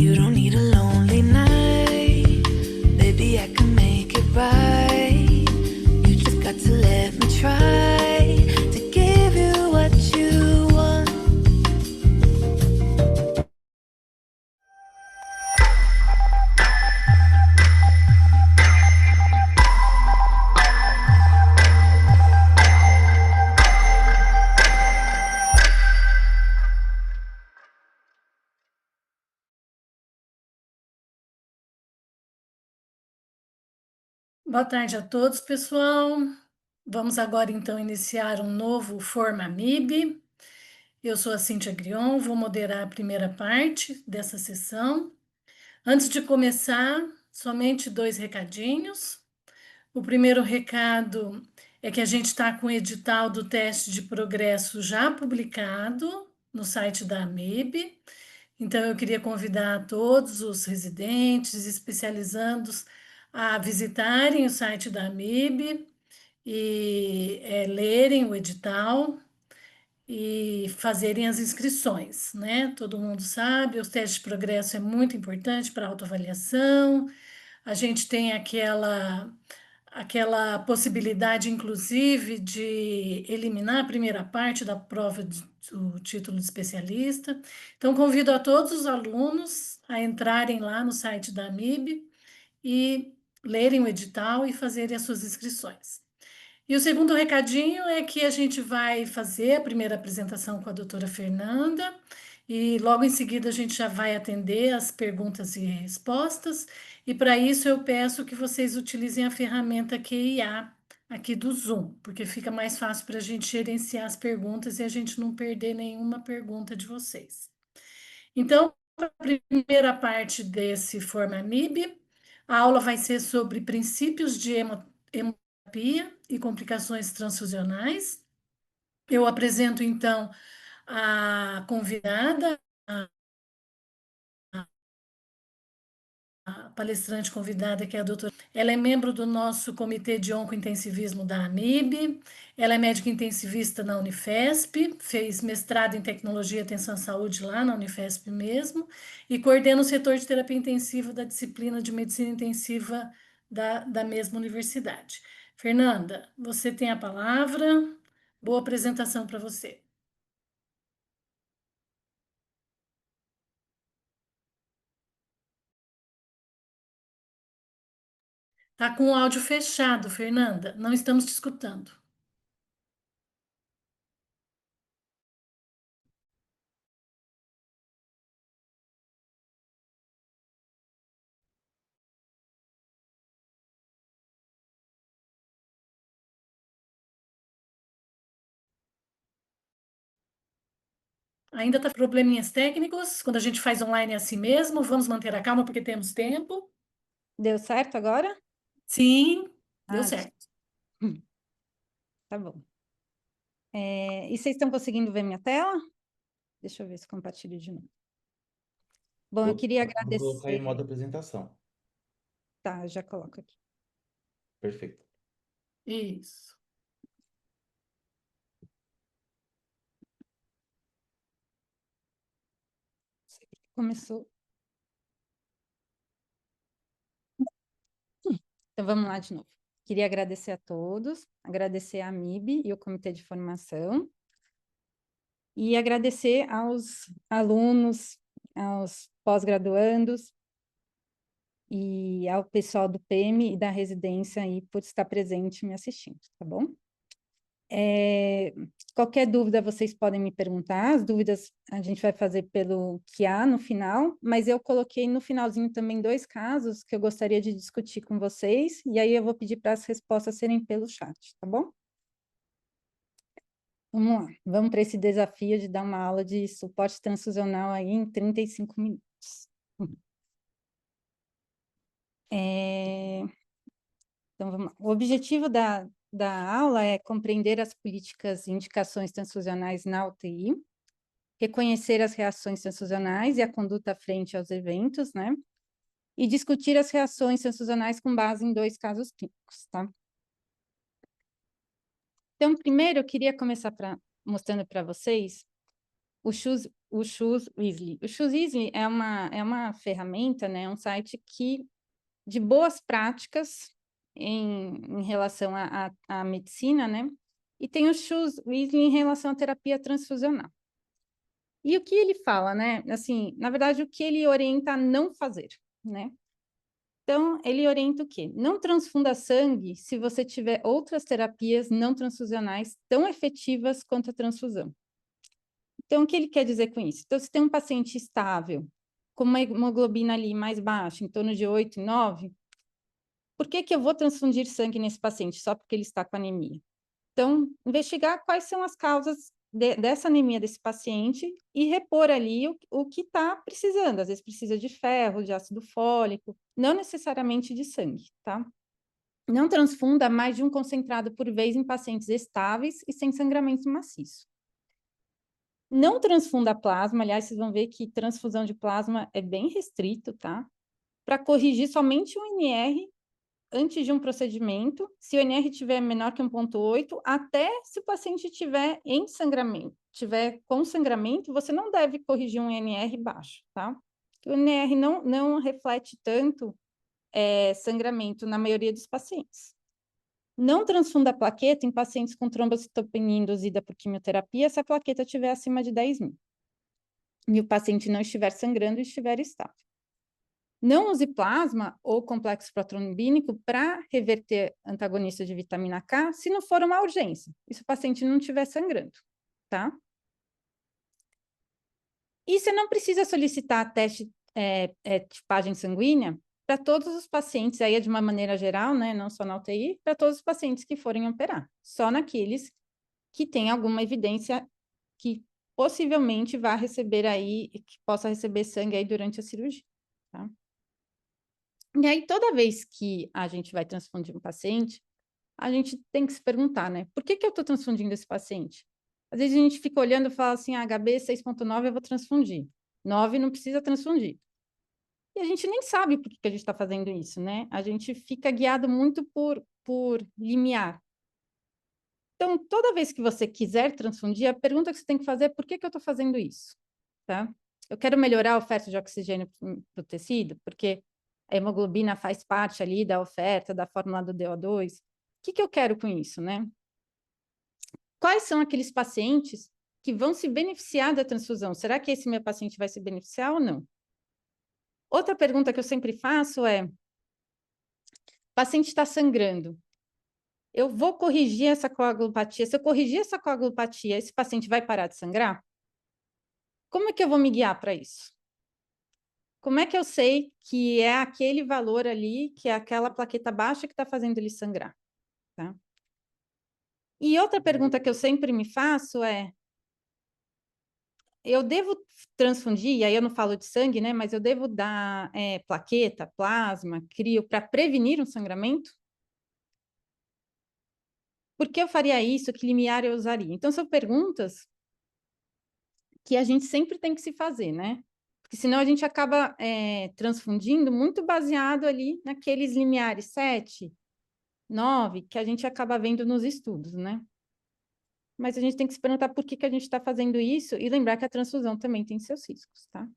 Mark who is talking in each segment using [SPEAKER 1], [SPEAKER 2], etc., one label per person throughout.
[SPEAKER 1] You don't need a lonely night. Baby, I can make it right. You just got to let me try to give you what you want.
[SPEAKER 2] Boa tarde a todos, pessoal. Vamos agora, então, iniciar um novo FormaMIB. Eu sou a Cíntia Grion, vou moderar a primeira parte dessa sessão. Antes de começar, somente 2 recadinhos. O primeiro recado é que a gente está com o edital do teste de progresso já publicado no site da AMIB. Então, eu queria convidar todos os residentes, especializandos, a visitarem o site da AMIB e lerem o edital e fazerem as inscrições, né? Todo mundo sabe, os testes de progresso é muito importante para a autoavaliação. A gente tem aquela possibilidade, inclusive, de eliminar a primeira parte da prova do título de especialista. Então, convido a todos os alunos a entrarem lá no site da AMIB e lerem o edital e fazerem as suas inscrições. E o segundo recadinho é que a gente vai fazer a primeira apresentação com a doutora Fernanda e logo em seguida a gente já vai atender as perguntas e respostas. E para isso eu peço que vocês utilizem a ferramenta QIA aqui do Zoom, porque fica mais fácil para a gente gerenciar as perguntas e a gente não perder nenhuma pergunta de vocês. Então, a primeira parte desse FormaMIB, a aula vai ser sobre princípios de hemoterapia e complicações transfusionais. Eu apresento, então, a convidada, a palestrante convidada, que é a doutora. Ela é membro do nosso comitê de oncointensivismo da AMIB, ela é médica intensivista na Unifesp, fez mestrado em tecnologia e atenção à saúde lá na Unifesp mesmo, e coordena o setor de terapia intensiva da disciplina de medicina intensiva da mesma universidade. Fernanda, você tem a palavra. Boa apresentação para você. Tá com o áudio fechado, Fernanda. Não estamos te escutando. Ainda tá probleminhas técnicos. Quando a gente faz online é assim mesmo. Vamos manter a calma porque temos tempo.
[SPEAKER 3] Deu certo agora?
[SPEAKER 2] Sim, deu
[SPEAKER 3] Ah,
[SPEAKER 2] certo.
[SPEAKER 3] tá bom. E vocês estão conseguindo ver minha tela? Deixa eu ver se compartilho de novo. Bom, eu queria
[SPEAKER 4] Vou colocar em
[SPEAKER 3] agradecer.
[SPEAKER 4] modo apresentação.
[SPEAKER 3] Tá, já coloco aqui.
[SPEAKER 4] Perfeito.
[SPEAKER 2] Isso.
[SPEAKER 3] Começou. Então, vamos lá de novo. Queria agradecer a todos, agradecer a AMIB e o Comitê de Formação, e agradecer aos alunos, aos pós-graduandos e ao pessoal do PM e da residência aí por estar presente me assistindo, tá bom? Qualquer dúvida vocês podem me perguntar, as dúvidas a gente vai fazer pelo QA no final, mas eu coloquei no finalzinho também 2 casos que eu gostaria de discutir com vocês, e aí eu vou pedir para as respostas serem pelo chat, tá bom? Vamos lá, vamos para esse desafio de dar uma aula de suporte transfusional aí em 35 minutos. Então, vamos lá. O objetivo da aula é compreender as políticas e indicações transfusionais na UTI, reconhecer as reações transfusionais e a conduta frente aos eventos, né? E discutir as reações transfusionais com base em 2 casos clínicos, tá? Então, primeiro, eu queria começar mostrando para vocês o o Choose Easily. O Choose Easily é uma ferramenta, né, um site de boas práticas em relação à medicina, né? E tem o Choose Easily em relação à terapia transfusional. E o que ele fala, né? Assim, na verdade, o que ele orienta a não fazer, né? Então, ele orienta o quê? Não transfunda sangue se você tiver outras terapias não transfusionais tão efetivas quanto a transfusão. Então, o que ele quer dizer com isso? Então, se tem um paciente estável, com uma hemoglobina ali mais baixa, em torno de 8, 9, por que eu vou transfundir sangue nesse paciente só porque ele está com anemia? Então, investigar quais são as causas dessa anemia desse paciente e repor ali o que está precisando. Às vezes precisa de ferro, de ácido fólico, não necessariamente de sangue, tá? Não transfunda mais de um concentrado por vez em pacientes estáveis e sem sangramento maciço. Não transfunda plasma, aliás, vocês vão ver que transfusão de plasma é bem restrito, tá? Para corrigir somente um NR antes de um procedimento, se o NR tiver menor que 1,8, até se o paciente tiver em sangramento, tiver com sangramento, você não deve corrigir um NR baixo, tá? O NR não reflete tanto sangramento na maioria dos pacientes. Não transfunda a plaqueta em pacientes com trombocitopenia induzida por quimioterapia se a plaqueta estiver acima de 10.000 e o paciente não estiver sangrando e estiver estável. Não use plasma ou complexo protrombínico para reverter antagonista de vitamina K se não for uma urgência, e se o paciente não estiver sangrando, tá? E você não precisa solicitar teste tipagem sanguínea para todos os pacientes, aí é de uma maneira geral, né, não só na UTI, para todos os pacientes que forem operar, só naqueles que têm alguma evidência que possivelmente vá receber aí, que possa receber sangue aí durante a cirurgia, tá? E aí, toda vez que a gente vai transfundir um paciente, a gente tem que se perguntar, né? Por que eu estou transfundindo esse paciente? Às vezes a gente fica olhando e fala assim, HB 6,9 eu vou transfundir. 9 não precisa transfundir. E a gente nem sabe por que a gente está fazendo isso, né? A gente fica guiado muito por limiar. Então, toda vez que você quiser transfundir, a pergunta que você tem que fazer é por que eu estou fazendo isso, tá? Eu quero melhorar a oferta de oxigênio para o tecido, porque a hemoglobina faz parte ali da oferta, da fórmula do DO2. O que eu quero com isso, né? Quais são aqueles pacientes que vão se beneficiar da transfusão? Será que esse meu paciente vai se beneficiar ou não? Outra pergunta que eu sempre faço é, o paciente está sangrando, eu vou corrigir essa coagulopatia. Se eu corrigir essa coagulopatia, esse paciente vai parar de sangrar? Como é que eu vou me guiar para isso? Como é que eu sei que é aquele valor ali, que é aquela plaqueta baixa que está fazendo ele sangrar? Tá? E outra pergunta que eu sempre me faço é, eu devo transfundir, e aí eu não falo de sangue, né, mas eu devo dar plaqueta, plasma, crio, para prevenir um sangramento? Por que eu faria isso? Que limiar eu usaria? Então, são perguntas que a gente sempre tem que se fazer, né? Porque senão a gente acaba transfundindo muito baseado ali naqueles limiares 7, 9, que a gente acaba vendo nos estudos, né? Mas a gente tem que se perguntar por que a gente está fazendo isso e lembrar que a transfusão também tem seus riscos, tá?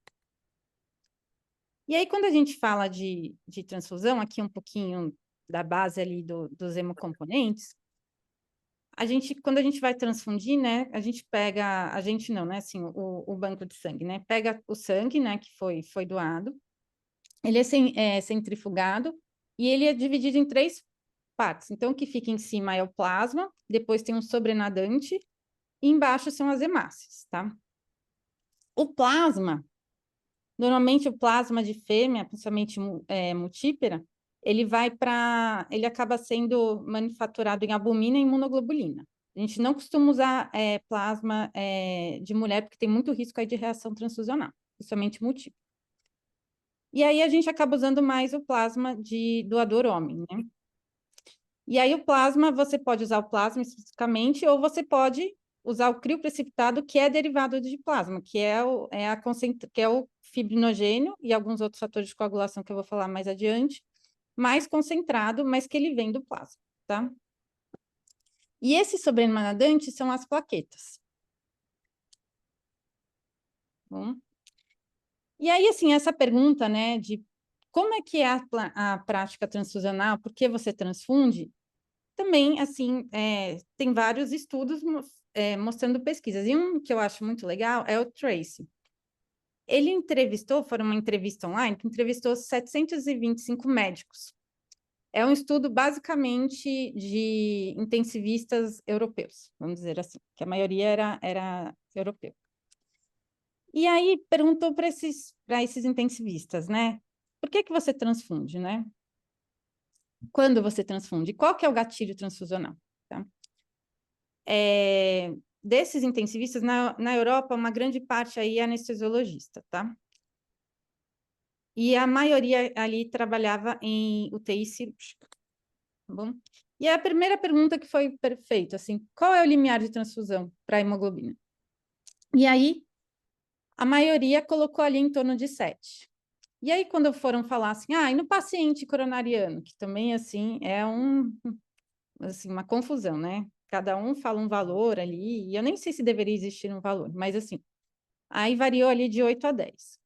[SPEAKER 3] E aí, quando a gente fala de transfusão, aqui um pouquinho da base ali dos hemocomponentes, quando a gente vai transfundir, né, a gente pega, a gente não, né, assim, o banco de sangue, né, pega o sangue, né, que foi doado, ele é centrifugado e ele é dividido em 3 partes. Então, o que fica em cima é o plasma, depois tem um sobrenadante e embaixo são as hemácias, tá? O plasma, normalmente o plasma de fêmea, principalmente multípera, ele acaba sendo manufaturado em albumina e imunoglobulina. A gente não costuma usar plasma de mulher, porque tem muito risco aí de reação transfusional, principalmente múltipla. E aí a gente acaba usando mais o plasma de doador homem, né? E aí o plasma, você pode usar o plasma especificamente, ou você pode usar o crioprecipitado, que é derivado de plasma, que é o fibrinogênio e alguns outros fatores de coagulação que eu vou falar mais adiante, mais concentrado, mas que ele vem do plasma, tá? E esse sobremanadante são as plaquetas. Bom, e aí, assim, essa pergunta, né, de como é que é a prática transfusional, por que você transfunde, também, assim, tem vários estudos mostrando pesquisas. E um que eu acho muito legal é o Tracy. Ele entrevistou, foi uma entrevista online, que entrevistou 725 médicos. É um estudo, basicamente, de intensivistas europeus, vamos dizer assim, que a maioria era europeu. E aí, perguntou para esses intensivistas, né? Por que você transfunde, né? Quando você transfunde? Qual que é o gatilho transfusional? Tá? Desses intensivistas, na Europa, uma grande parte aí é anestesiologista, tá? E a maioria ali trabalhava em UTI cirúrgica, tá bom? E a primeira pergunta que foi perfeita, assim, qual é o limiar de transfusão para a hemoglobina? E aí, a maioria colocou ali em torno de 7. E aí, quando foram falar assim, e no paciente coronariano, que também, assim, é assim, uma confusão, né? Cada um fala um valor ali, e eu nem sei se deveria existir um valor, mas assim, aí variou ali de 8 a 10.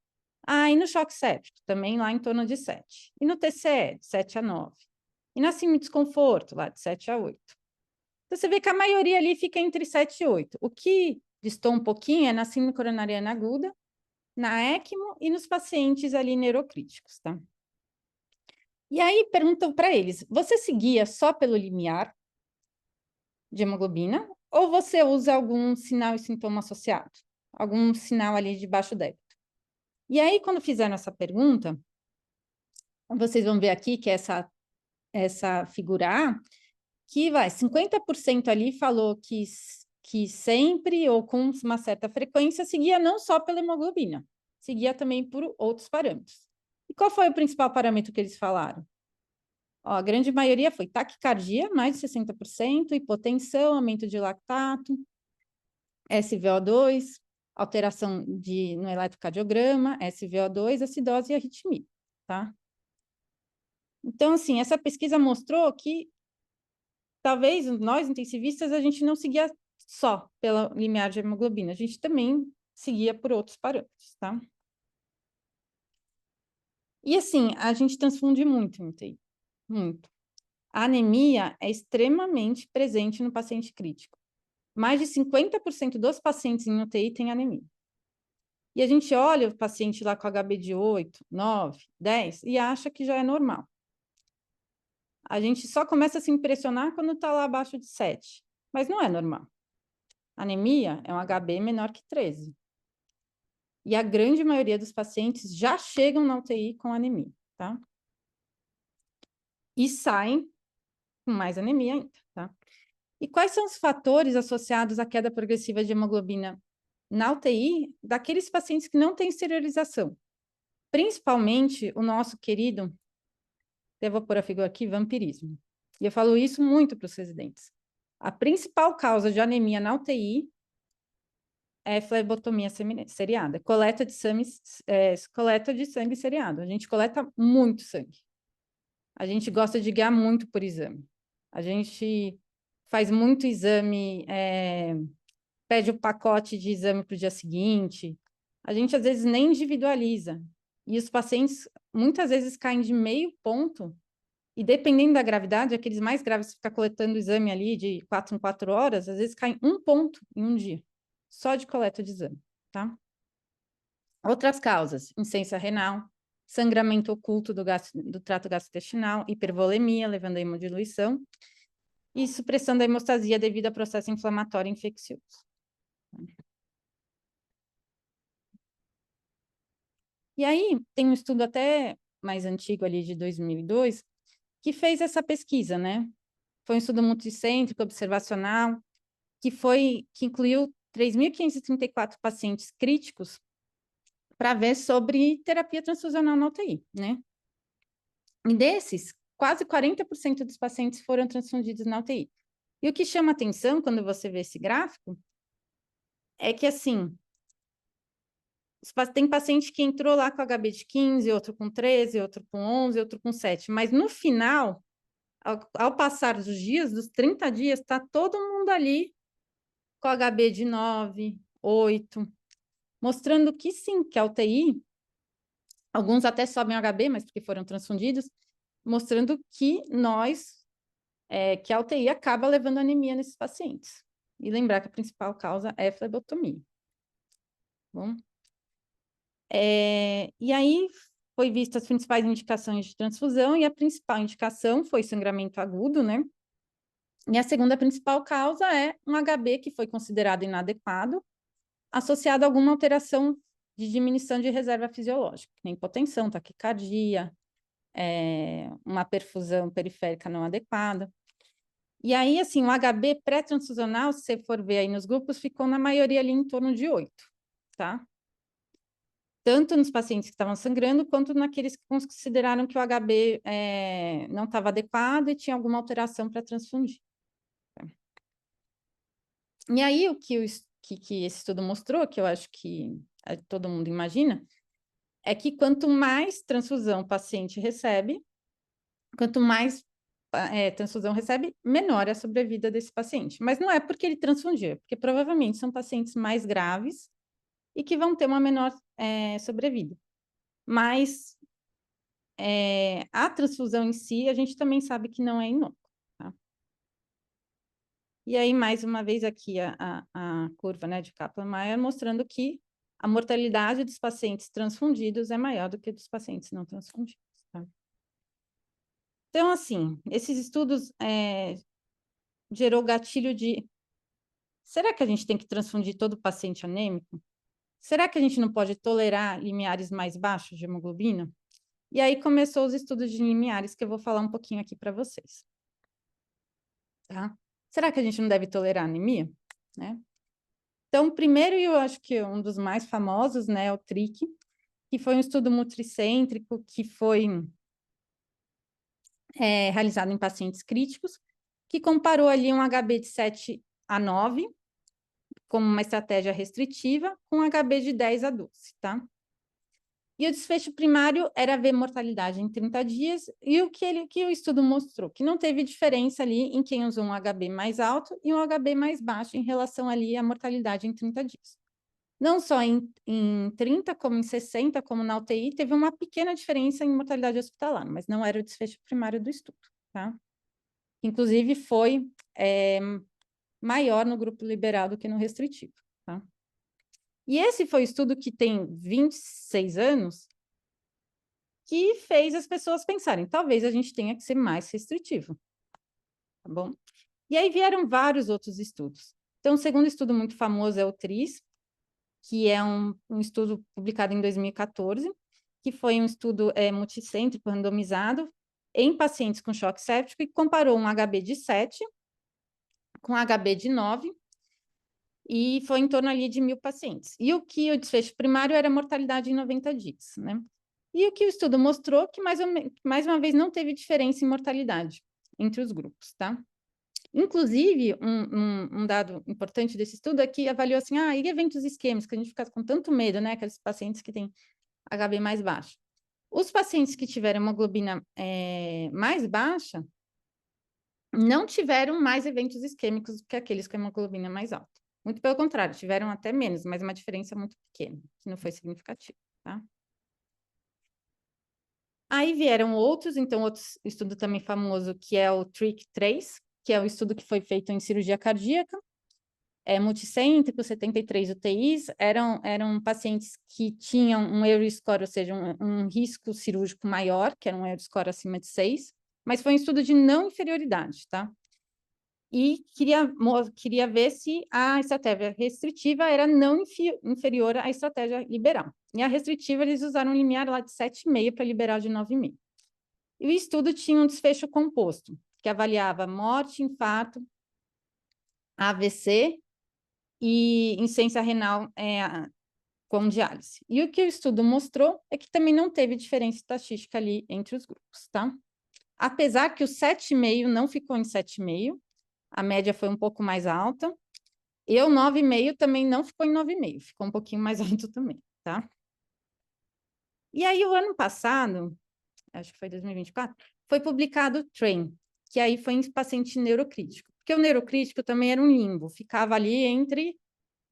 [SPEAKER 3] E no choque séptico, também lá em torno de 7. E no TCE, de 7 a 9. E na síndrome de desconforto, lá de 7 a 8. Então, você vê que a maioria ali fica entre 7 e 8. O que distou um pouquinho é na síndrome coronariana aguda, na ECMO e nos pacientes ali neurocríticos, tá? E aí perguntam para eles, você seguia só pelo limiar de hemoglobina ou você usa algum sinal e sintoma associado? Algum sinal ali de baixo débito? E aí, quando fizeram essa pergunta, vocês vão ver aqui que essa figura A, que 50% ali falou que sempre ou com uma certa frequência seguia não só pela hemoglobina, seguia também por outros parâmetros. E qual foi o principal parâmetro que eles falaram? A grande maioria foi taquicardia, mais de 60%, hipotensão, aumento de lactato, SVO2, alteração no eletrocardiograma, SVO2, acidose e arritmia, tá? Então, assim, essa pesquisa mostrou que talvez nós, intensivistas, a gente não seguia só pela limiar de hemoglobina, a gente também seguia por outros parâmetros, tá? E, assim, a gente transfunde muito em UTI, muito. A anemia é extremamente presente no paciente crítico. Mais de 50% dos pacientes em UTI têm anemia. E a gente olha o paciente lá com HB de 8, 9, 10 e acha que já é normal. A gente só começa a se impressionar quando está lá abaixo de 7, mas não é normal. Anemia é um HB menor que 13. E a grande maioria dos pacientes já chegam na UTI com anemia, tá? E saem com mais anemia ainda, tá? E quais são os fatores associados à queda progressiva de hemoglobina na UTI daqueles pacientes que não têm exteriorização? Principalmente o nosso querido, até vou pôr a figura aqui, vampirismo. E eu falo isso muito para os residentes. A principal causa de anemia na UTI é flebotomia seriada, coleta de sangue seriado. A gente coleta muito sangue. A gente gosta de guiar muito por exame. A gente faz muito exame, pede o pacote de exame para o dia seguinte. A gente, às vezes, nem individualiza. E os pacientes, muitas vezes, caem de meio ponto. E, dependendo da gravidade, aqueles mais graves, ficar coletando o exame ali de 4 em 4 horas, às vezes caem 1 ponto em um dia, só de coleta de exame, tá? Outras causas, insuficiência renal, sangramento oculto do trato gastrointestinal, hipervolemia, levando à hemodiluição, e supressão da hemostasia devido a processo inflamatório infeccioso. E aí, tem um estudo até mais antigo ali, de 2002, que fez essa pesquisa, né? Foi um estudo multicêntrico, observacional, que incluiu 3.534 pacientes críticos para ver sobre terapia transfusional na UTI, né? E desses, quase 40% dos pacientes foram transfundidos na UTI. E o que chama atenção quando você vê esse gráfico é que, assim, tem paciente que entrou lá com HB de 15, outro com 13, outro com 11, outro com 7, mas no final, ao passar dos dias, dos 30 dias, está todo mundo ali com HB de 9, 8. mostrando que sim, que a UTI, alguns até sobem HB, mas porque foram transfundidos, mostrando que que a UTI acaba levando anemia nesses pacientes. E lembrar que a principal causa é flebotomia. Bom, e aí foi vista as principais indicações de transfusão, e a principal indicação foi sangramento agudo, né? E a segunda principal causa é um HB que foi considerado inadequado, associado a alguma alteração de diminuição de reserva fisiológica, nem hipotensão, taquicardia, uma perfusão periférica não adequada. E aí, assim, o HB pré-transfusional, se você for ver aí nos grupos, ficou na maioria ali em torno de 8, tá? Tanto nos pacientes que estavam sangrando, quanto naqueles que consideraram que o HB não estava adequado e tinha alguma alteração para transfundir. E aí, o que esse estudo mostrou, que eu acho que todo mundo imagina, é que quanto mais transfusão o paciente recebe, quanto mais transfusão recebe, menor é a sobrevida desse paciente. Mas não é porque ele transfundiu, é porque provavelmente são pacientes mais graves e que vão ter uma menor sobrevida. Mas a transfusão em si, a gente também sabe que não é inócua, tá? E aí, mais uma vez aqui, a curva, né, de Kaplan-Meier, mostrando que a mortalidade dos pacientes transfundidos é maior do que dos pacientes não transfundidos, tá? Então, assim, esses estudos gerou gatilho de... Será que a gente tem que transfundir todo paciente anêmico? Será que a gente não pode tolerar limiares mais baixos de hemoglobina? E aí começou os estudos de limiares, que eu vou falar um pouquinho aqui para vocês. Tá? Será que a gente não deve tolerar anemia? Né? Então, primeiro, eu acho que um dos mais famosos, né, é o TRIC, que foi um estudo multicêntrico que foi realizado em pacientes críticos, que comparou ali um HB de 7 a 9, como uma estratégia restritiva, com um HB de 10 a 12, tá? E o desfecho primário era ver mortalidade em 30 dias, e o que o estudo mostrou? Que não teve diferença ali em quem usou um HB mais alto e um HB mais baixo em relação ali à mortalidade em 30 dias. Não só em 30, como em 60, como na UTI, teve uma pequena diferença em mortalidade hospitalar, mas não era o desfecho primário do estudo, tá? Inclusive, foi maior no grupo liberal do que no restritivo, tá? E esse foi o estudo que tem 26 anos, que fez as pessoas pensarem, talvez a gente tenha que ser mais restritivo, tá bom? E aí vieram vários outros estudos. Então, o segundo estudo muito famoso é o TRIS, que é um estudo publicado em 2014, que foi um estudo multicêntrico, randomizado, em pacientes com choque séptico, e comparou um HB de 7 com HB de 9, e foi em torno ali de 1.000 pacientes. E o desfecho primário era mortalidade em 90 dias, né? E o que o estudo mostrou que, mais uma vez, não teve diferença em mortalidade entre os grupos, tá? Inclusive, um dado importante desse estudo é que avaliou assim, e eventos isquêmicos, que a gente fica com tanto medo, né? Aqueles pacientes que têm HB mais baixo. Os pacientes que tiveram hemoglobina mais baixa não tiveram mais eventos isquêmicos do que aqueles com hemoglobina mais alta. Muito pelo contrário, tiveram até menos, mas uma diferença muito pequena, que não foi significativa, tá? Aí vieram outros, então, outro estudo também famoso, que é o TRIC-3, que é o estudo que foi feito em cirurgia cardíaca, multicêntrico, 73 UTIs, eram pacientes que tinham um Euroscore, ou seja, um risco cirúrgico maior, que era um Euroscore acima de 6, mas foi um estudo de não inferioridade, tá? E queria ver se a estratégia restritiva era não inferior à estratégia liberal. E a restritiva, eles usaram um limiar lá de 7,5 para liberal de 9,5. E o estudo tinha um desfecho composto, que avaliava morte, infarto, AVC e insuficiência renal com diálise. E o que o estudo mostrou é que também não teve diferença estatística ali entre os grupos, tá? Apesar que o 7,5 não ficou em 7,5, a média foi um pouco mais alta, e o 9,5 também não ficou em 9,5, ficou um pouquinho mais alto também, tá? E aí, o ano passado, acho que foi 2024, foi publicado o TRAIN, que aí foi em paciente neurocrítico, porque o neurocrítico também era um limbo, ficava ali entre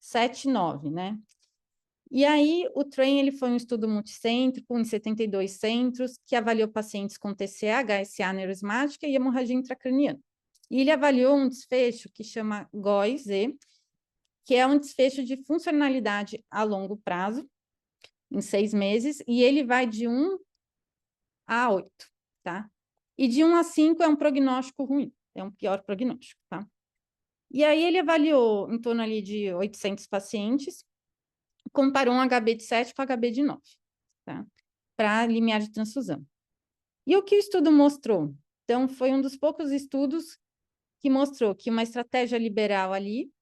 [SPEAKER 3] 7 e 9, né? E aí, o TRAIN ele foi um estudo multicêntrico em 72 centros, que avaliou pacientes com TCA, HSA aneurysmática e hemorragia intracraniana. E ele avaliou um desfecho que chama GOI-Z, que é um desfecho de funcionalidade a longo prazo, em 6 meses, e ele vai de 1 a 8, tá? E de 1 a 5 é um prognóstico ruim, é um pior prognóstico, tá? E aí ele avaliou em torno ali de 800 pacientes, comparou um HB de 7 com HB de 9, tá? Para limiar de transfusão. E o que o estudo mostrou? Então, foi um dos poucos estudos que mostrou que uma estratégia liberal ali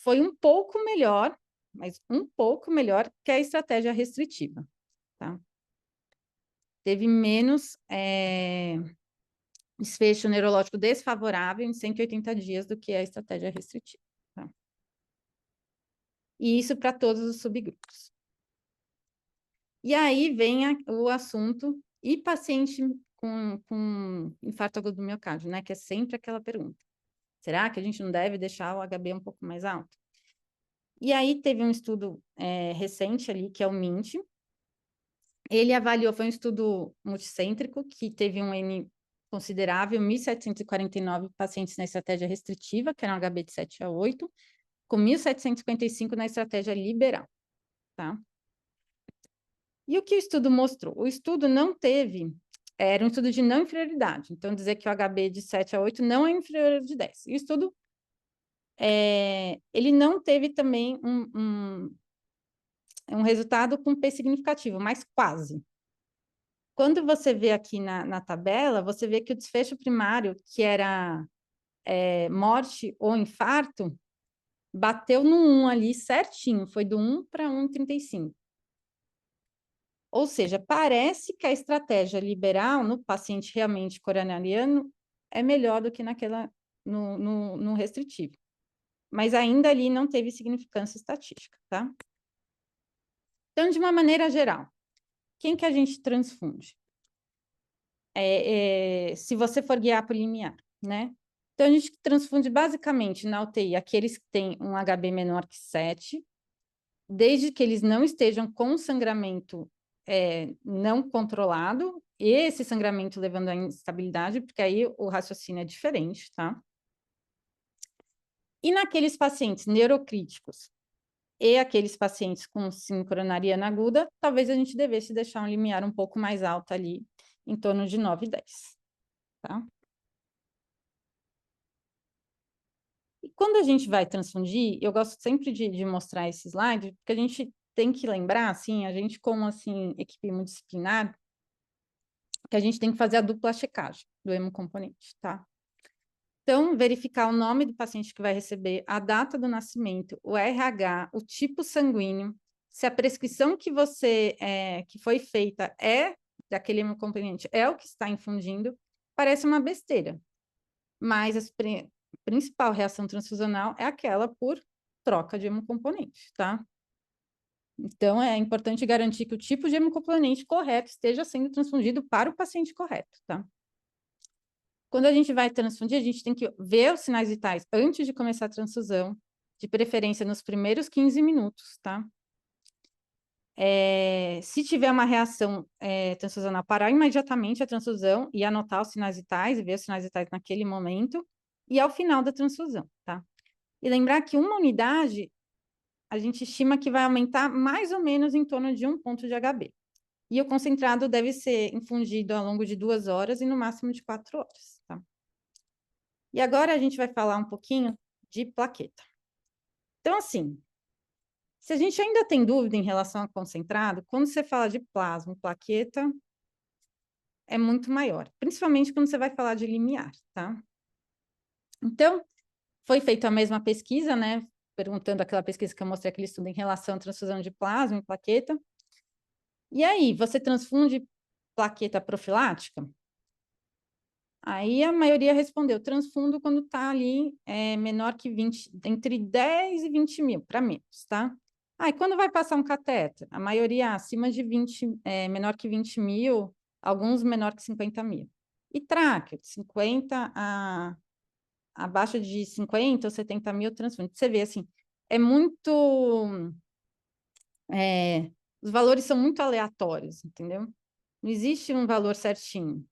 [SPEAKER 3] foi um pouco melhor, mas um pouco melhor que a estratégia restritiva, tá? Teve menos desfecho neurológico desfavorável em 180 dias do que a estratégia restritiva, tá? E isso para todos os subgrupos. E aí vem o assunto, e paciente com infarto agudo do miocárdio, né? Que é sempre aquela pergunta. Será que a gente não deve deixar o HB um pouco mais alto? E aí teve um estudo recente ali, que é o MINT. Ele avaliou, foi um estudo multicêntrico, que teve um N considerável, 1.749 pacientes na estratégia restritiva, que era um HB de 7 a 8, com 1.755 na estratégia liberal, tá? E o que o estudo mostrou? O estudo não teve, era um estudo de não inferioridade, então dizer que o HB de 7 a 8 não é inferior de 10. E o estudo, ele não teve também um resultado com P significativo, mas quase. Quando você vê aqui na tabela, você vê que o desfecho primário, que era morte ou infarto, bateu no 1 ali certinho, foi do 1 para 1,35. Ou seja, parece que a estratégia liberal no paciente realmente coronariano é melhor do que no restritivo. Mas ainda ali não teve significância estatística, tá? Então, de uma maneira geral, quem que a gente transfunde? Se você for guiar por limiar, né? Então, a gente transfunde basicamente na UTI aqueles que têm um HB menor que 7, desde que eles não estejam com sangramento não controlado, e esse sangramento levando à instabilidade, porque aí o raciocínio é diferente, tá? E naqueles pacientes neurocríticos e aqueles pacientes com síndrome coronariana aguda, talvez a gente devesse deixar um limiar um pouco mais alto ali, em torno de 9 e 10, tá? E quando a gente vai transfundir, eu gosto sempre de mostrar esse slide, porque a gente tem que lembrar, assim, a gente como, assim, equipe multidisciplinar, que a gente tem que fazer a dupla checagem do hemocomponente, tá? Então, verificar o nome do paciente que vai receber, a data do nascimento, o RH, o tipo sanguíneo, se a prescrição que que foi feita daquele hemocomponente é o que está infundindo, parece uma besteira. Mas a principal reação transfusional é aquela por troca de hemocomponente, tá? Então, é importante garantir que o tipo de hemocomponente correto esteja sendo transfundido para o paciente correto, tá? Quando a gente vai transfundir, a gente tem que ver os sinais vitais antes de começar a transfusão, de preferência nos primeiros 15 minutos, tá? Se tiver uma reação transfusional, parar imediatamente a transfusão e anotar os sinais vitais, ver os sinais vitais naquele momento, e ao final da transfusão, tá? E lembrar que uma unidade, a gente estima que vai aumentar mais ou menos em torno de 1 ponto de HB. E o concentrado deve ser infundido ao longo de 2 horas e no máximo de 4 horas, tá? E agora a gente vai falar um pouquinho de plaqueta. Então, assim, se a gente ainda tem dúvida em relação ao concentrado, quando você fala de plasma, plaqueta é muito maior, principalmente quando você vai falar de limiar, tá? Então, foi feita a mesma pesquisa, né? Perguntando aquela pesquisa que eu mostrei, aquele estudo em relação à transfusão de plasma e plaqueta. E aí, você transfunde plaqueta profilática? Aí a maioria respondeu, transfundo quando está ali menor que 20, entre 10 e 20 mil, para menos, tá? Aí quando vai passar um catéter? A maioria acima de 20, menor que 20 mil, alguns menor que 50 mil. E tráqueo, de 50 abaixo de 50 ou 70 mil transfundo. Você vê, assim, é muito Os valores são muito aleatórios, entendeu? Não existe um valor certinho.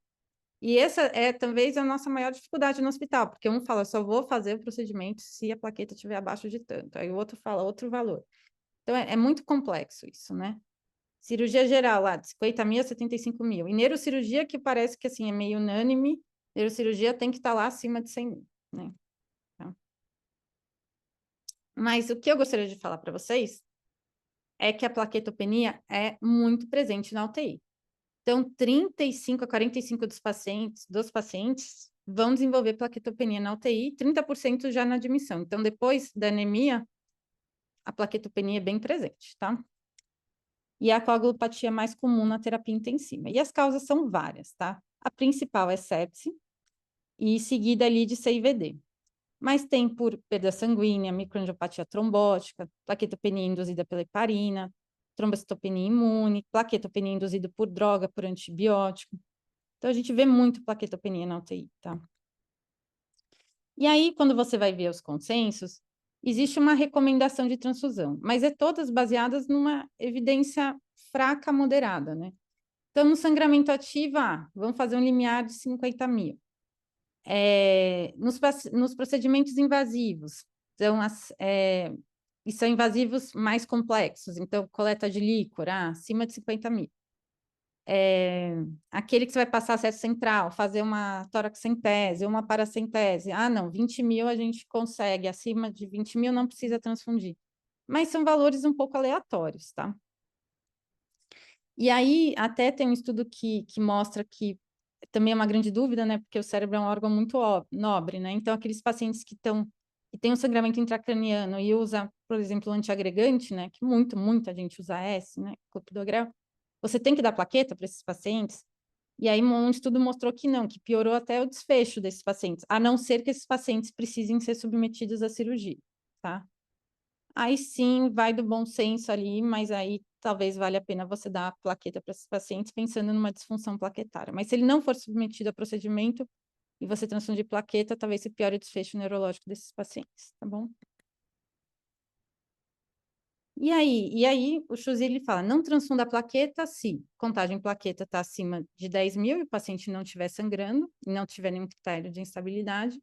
[SPEAKER 3] E essa é talvez a nossa maior dificuldade no hospital, porque um fala, só vou fazer o procedimento se a plaqueta estiver abaixo de tanto, aí o outro fala outro valor. Então, é muito complexo isso, né? Cirurgia geral, lá, de 50 mil a 75 mil. E neurocirurgia, que parece que, assim, é meio unânime, neurocirurgia tem que estar lá acima de 100 mil, né? Tá? Mas o que eu gostaria de falar para vocês é que a plaquetopenia é muito presente na UTI. Então, 35 a 45 dos pacientes vão desenvolver plaquetopenia na UTI, 30% já na admissão. Então, depois da anemia, a plaquetopenia é bem presente, tá? E a coagulopatia mais comum na terapia intensiva. E as causas são várias, tá? A principal é sepse, e seguida ali de CIVD. Mas tem por perda sanguínea, microangiopatia trombótica, plaquetopenia induzida pela heparina, trombocitopenia imune, plaquetopenia induzida por droga, por antibiótico. Então, a gente vê muito plaquetopenia na UTI, tá? E aí, quando você vai ver os consensos, existe uma recomendação de transfusão, mas é todas baseadas numa evidência fraca, moderada, né? Então, no sangramento ativo, vamos fazer um limiar de 50 mil. Nos procedimentos invasivos, então, e são invasivos mais complexos, então, coleta de líquor, acima de 50 mil. Aquele que você vai passar acesso central, fazer uma toraxentese, uma paracentese, não, 20 mil a gente consegue, acima de 20 mil não precisa transfundir. Mas são valores um pouco aleatórios, tá? E aí, até tem um estudo que mostra que também é uma grande dúvida, né? Porque o cérebro é um órgão muito nobre, né? Então, aqueles pacientes que têm um sangramento intracraniano e usa, por exemplo, o antiagregante, né? Que muita gente usa S, né? Clopidogrel. Você tem que dar plaqueta para esses pacientes? E aí, um estudo mostrou que não, que piorou até o desfecho desses pacientes, a não ser que esses pacientes precisem ser submetidos à cirurgia, tá? Aí sim, vai do bom senso ali, mas aí talvez valha a pena você dar a plaqueta para esses pacientes pensando numa disfunção plaquetária. Mas se ele não for submetido a procedimento e você transfundir plaqueta, talvez se piore o desfecho neurológico desses pacientes, tá bom? E aí o Chuzili fala, não transfunda a plaqueta se contagem plaqueta está acima de 10 mil e o paciente não estiver sangrando, e não tiver nenhum critério de instabilidade.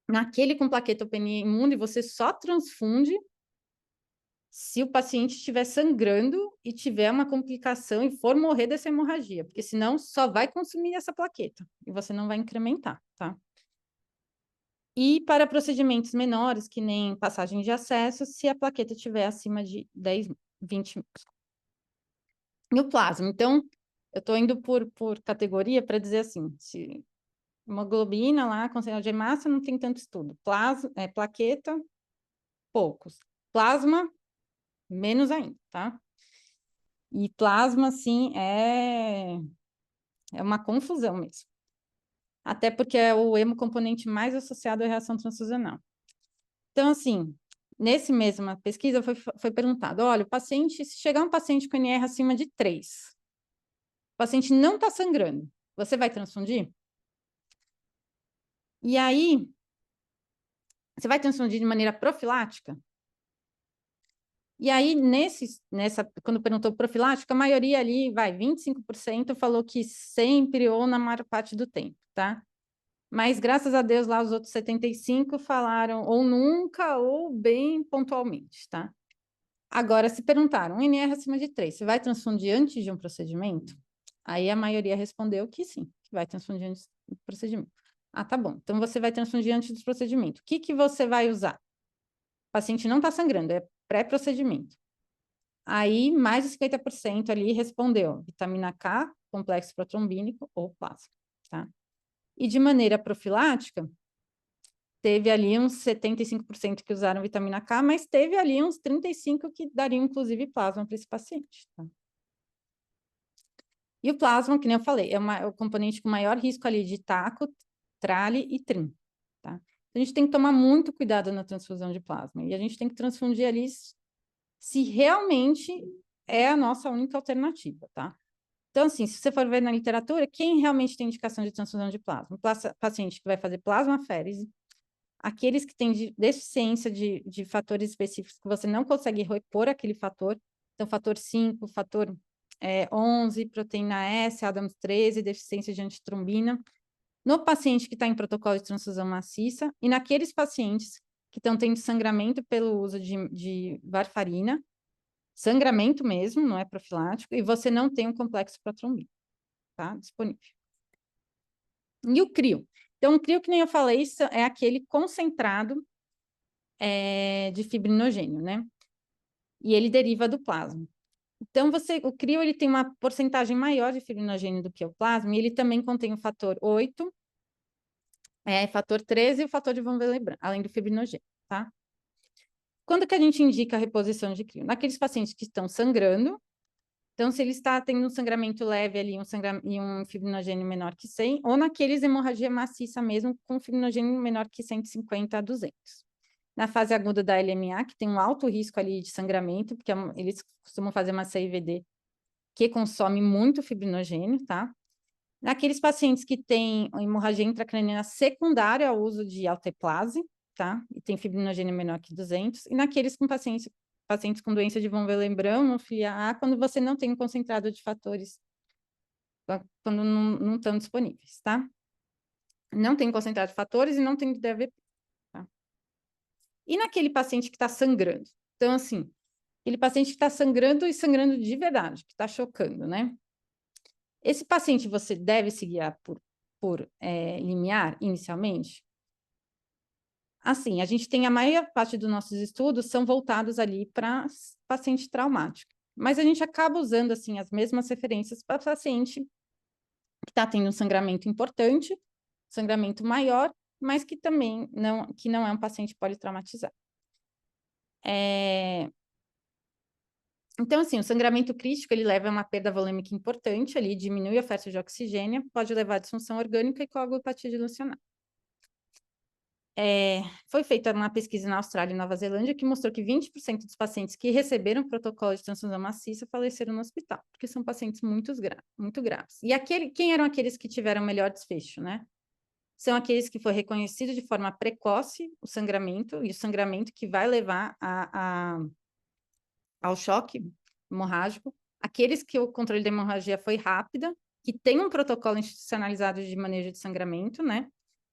[SPEAKER 3] Naquele com plaquetopenia imune, você só transfunde se o paciente estiver sangrando e tiver uma complicação e for morrer dessa hemorragia, porque senão só vai consumir essa plaqueta e você não vai incrementar, tá? E para procedimentos menores, que nem passagem de acesso, se a plaqueta estiver acima de 10, 20 mil. E o plasma, então, eu estou indo por categoria para dizer assim, se hemoglobina lá, concentração de massa, não tem tanto estudo. Plaqueta, poucos. Plasma, menos ainda, tá? E plasma, assim, é uma confusão mesmo. Até porque é o hemocomponente mais associado à reação transfusional. Então, assim, nesse mesma pesquisa foi perguntado, olha, se chegar um paciente com NR acima de 3, o paciente não está sangrando, você vai transfundir? E aí, você vai transfundir de maneira profilática? E aí, quando perguntou profilática, a maioria ali, 25% falou que sempre ou na maior parte do tempo, tá? Mas, graças a Deus, lá os outros 75% falaram ou nunca ou bem pontualmente, tá? Agora, se perguntaram, um NR acima de 3, você vai transfundir antes de um procedimento? Aí a maioria respondeu que sim, que vai transfundir antes do procedimento. Tá bom. Então, você vai transfundir antes do procedimento. O que você vai usar? O paciente não está sangrando, é pré-procedimento. Aí, mais de 50% ali respondeu vitamina K, complexo protrombínico ou plasma, tá? E de maneira profilática, teve ali uns 75% que usaram vitamina K, mas teve ali uns 35% que dariam, inclusive, plasma para esse paciente, tá? E o plasma, que nem eu falei, é o componente com maior risco ali de taco, trale e trim, tá? A gente tem que tomar muito cuidado na transfusão de plasma, e a gente tem que transfundir ali se realmente é a nossa única alternativa, tá? Então, assim, se você for ver na literatura, quem realmente tem indicação de transfusão de plasma? O paciente que vai fazer plasmaférese, aqueles que têm deficiência de fatores específicos que você não consegue repor aquele fator, Então, fator 5, fator 11, proteína S, Adams 13, deficiência de antitrombina, no paciente que está em protocolo de transfusão maciça e naqueles pacientes que estão tendo sangramento pelo uso de varfarina, sangramento mesmo, não é profilático, e você não tem um complexo protrombina, tá? Disponível. E o CRIO? Então, o CRIO, que nem eu falei, é aquele concentrado de fibrinogênio, né? E ele deriva do plasma. Então, o CRIO ele tem uma porcentagem maior de fibrinogênio do que o plasma, e ele também contém o fator 8, fator 13 e o fator de von Willebrand, além do fibrinogênio, tá? Quando que a gente indica a reposição de CRIO? Naqueles pacientes que estão sangrando. Então, se ele está tendo um sangramento leve ali, e um fibrinogênio menor que 100, ou naqueles hemorragia maciça mesmo, com fibrinogênio menor que 150 a 200. Na fase aguda da LMA, que tem um alto risco ali de sangramento, porque eles costumam fazer uma CIVD que consome muito fibrinogênio, tá? Naqueles pacientes que têm hemorragia intracraniana secundária ao uso de alteplase, tá? E tem fibrinogênio menor que 200. E naqueles com pacientes com doença de von Willebrand, hemofilia A, quando você não tem um concentrado de fatores, quando não estão disponíveis, tá? Não tem concentrado de fatores e não tem DVP, tá? E naquele paciente que está sangrando? Então, assim, aquele paciente que está sangrando e sangrando de verdade, que está chocando, né? Esse paciente você deve se guiar por limiar inicialmente? Assim, a gente tem a maior parte dos nossos estudos são voltados ali para paciente traumático, mas a gente acaba usando, assim, as mesmas referências para paciente que está tendo um sangramento importante, sangramento maior, mas que também não é um paciente politraumatizado. Então, assim, o sangramento crítico, ele leva a uma perda volêmica importante ali, diminui a oferta de oxigênio, pode levar a disfunção orgânica e coagulopatia dilucional. Foi feita uma pesquisa na Austrália e Nova Zelândia que mostrou que 20% dos pacientes que receberam protocolo de transfusão maciça faleceram no hospital, porque são pacientes muito graves. E quem eram aqueles que tiveram melhor desfecho, né? São aqueles que foi reconhecido de forma precoce o sangramento, e o sangramento que vai levar ao choque hemorrágico, aqueles que o controle da hemorragia foi rápida, que tem um protocolo institucionalizado de manejo de sangramento, né?